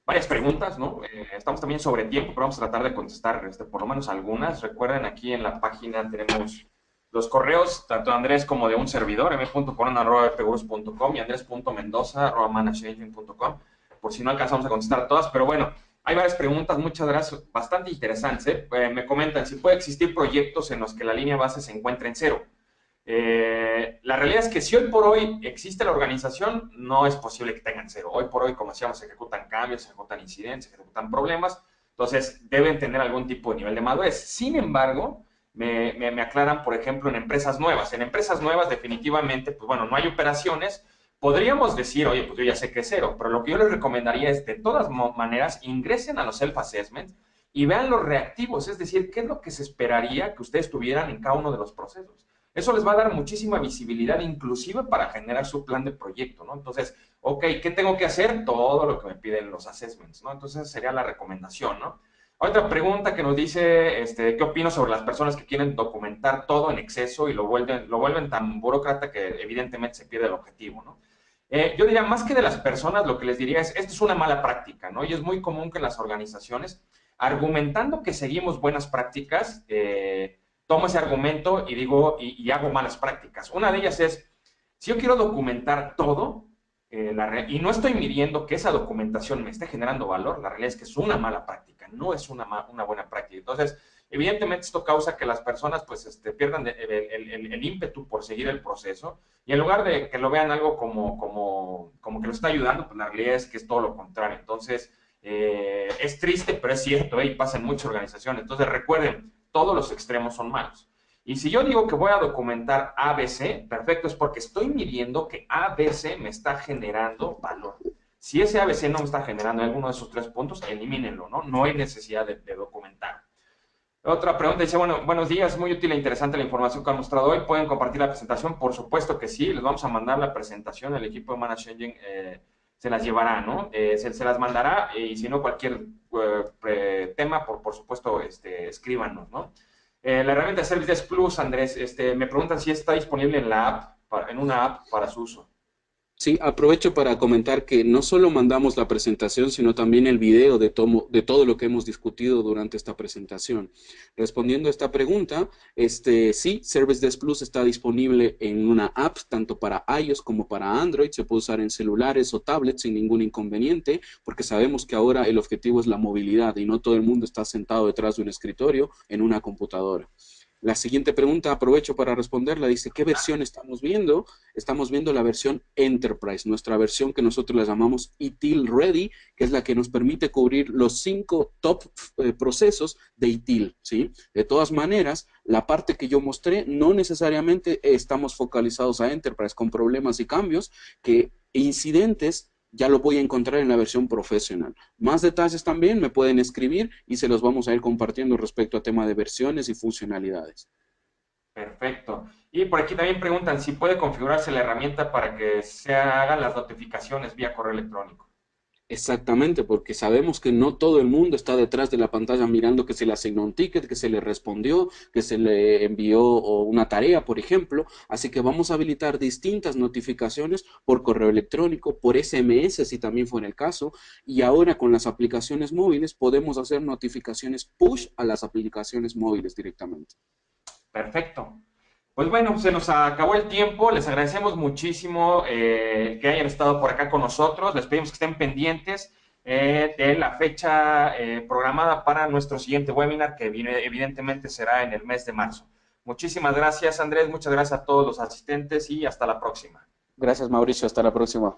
varias preguntas, ¿no? Estamos también sobre tiempo, pero vamos a tratar de contestar por lo menos algunas. Recuerden, aquí en la página tenemos los correos, tanto de Andrés como de un servidor, m.coron@fguros.com y andres.mendoza@manageengine.com, por si no alcanzamos a contestar todas, pero bueno, hay varias preguntas, muchas gracias, bastante interesantes. Me comentan si puede existir proyectos en los que la línea base se encuentre en cero. La realidad es que si hoy por hoy existe la organización, no es posible que tengan cero. Hoy por hoy, como decíamos, se ejecutan cambios, se ejecutan incidentes, se ejecutan problemas, entonces deben tener algún tipo de nivel de madurez. Sin embargo, me aclaran, por ejemplo, en empresas nuevas. En empresas nuevas, definitivamente, pues bueno, no hay operaciones. Podríamos decir, oye, pues yo ya sé que es cero, pero lo que yo les recomendaría es, de todas maneras, ingresen a los self-assessments y vean los reactivos, es decir, qué es lo que se esperaría que ustedes tuvieran en cada uno de los procesos. Eso les va a dar muchísima visibilidad, inclusive para generar su plan de proyecto, ¿no? Entonces, ok, ¿qué tengo que hacer? Todo lo que me piden los assessments, ¿no? Entonces, sería la recomendación, ¿no? Otra pregunta que nos dice, ¿qué opino sobre las personas que quieren documentar todo en exceso y lo vuelven tan burócrata que evidentemente se pierde el objetivo, ¿no? Yo diría, más que de las personas, lo que les diría es, esto es una mala práctica, ¿no? Y es muy común que en las organizaciones argumentando que seguimos buenas prácticas, tomo ese argumento y digo, y hago malas prácticas. Una de ellas es, si yo quiero documentar todo, y no estoy midiendo que esa documentación me esté generando valor, la realidad es que es una mala práctica, no es una buena práctica. Entonces, evidentemente esto causa que las personas pues pierdan el ímpetu por seguir el proceso y en lugar de que lo vean algo como que lo está ayudando, pues la realidad es que es todo lo contrario. Entonces, es triste, pero es cierto, y pasa en muchas organizaciones. Entonces, recuerden, todos los extremos son malos. Y si yo digo que voy a documentar ABC, perfecto, es porque estoy midiendo que ABC me está generando valor. Si ese ABC no me está generando alguno de esos 3 puntos, elimínenlo, ¿no? No hay necesidad de documentar. Otra pregunta dice, bueno, buenos días, muy útil e interesante la información que han mostrado hoy. ¿Pueden compartir la presentación? Por supuesto que sí, les vamos a mandar la presentación, el equipo de Manage Engine se las llevará, ¿no? Se las mandará y si no, cualquier tema, por supuesto, escríbanos, ¿no? La herramienta de Service Desk Plus, Andrés, me preguntan si está disponible en la app, en una app para su uso.
Sí, aprovecho para comentar que no solo mandamos la presentación, sino también el video de todo lo que hemos discutido durante esta presentación. Respondiendo a esta pregunta, sí, Service Desk Plus está disponible en una app, tanto para iOS como para Android. Se puede usar en celulares o tablets sin ningún inconveniente, porque sabemos que ahora el objetivo es la movilidad y no todo el mundo está sentado detrás de un escritorio en una computadora. La siguiente pregunta, aprovecho para responderla, dice, ¿qué versión estamos viendo? Estamos viendo la versión Enterprise, nuestra versión que nosotros la llamamos ITIL Ready, que es la que nos permite cubrir los 5 top procesos de ITIL, ¿sí? De todas maneras, la parte que yo mostré, no necesariamente estamos focalizados a Enterprise con problemas y cambios, que incidentes ya lo voy a encontrar en la versión profesional. Más detalles también me pueden escribir y se los vamos a ir compartiendo respecto a tema de versiones y funcionalidades.
Perfecto. Y por aquí también preguntan si puede configurarse la herramienta para que se hagan las notificaciones vía correo electrónico.
Exactamente, porque sabemos que no todo el mundo está detrás de la pantalla mirando que se le asignó un ticket, que se le respondió, que se le envió una tarea, por ejemplo. Así que vamos a habilitar distintas notificaciones por correo electrónico, por SMS, si también fue en el caso. Y ahora con las aplicaciones móviles podemos hacer notificaciones push a las aplicaciones móviles directamente.
Perfecto. Pues bueno, se nos acabó el tiempo. Les agradecemos muchísimo que hayan estado por acá con nosotros. Les pedimos que estén pendientes de la fecha programada para nuestro siguiente webinar, que evidentemente será en el mes de marzo. Muchísimas gracias, Andrés. Muchas gracias a todos los asistentes y hasta la próxima.
Gracias, Mauricio. Hasta la próxima.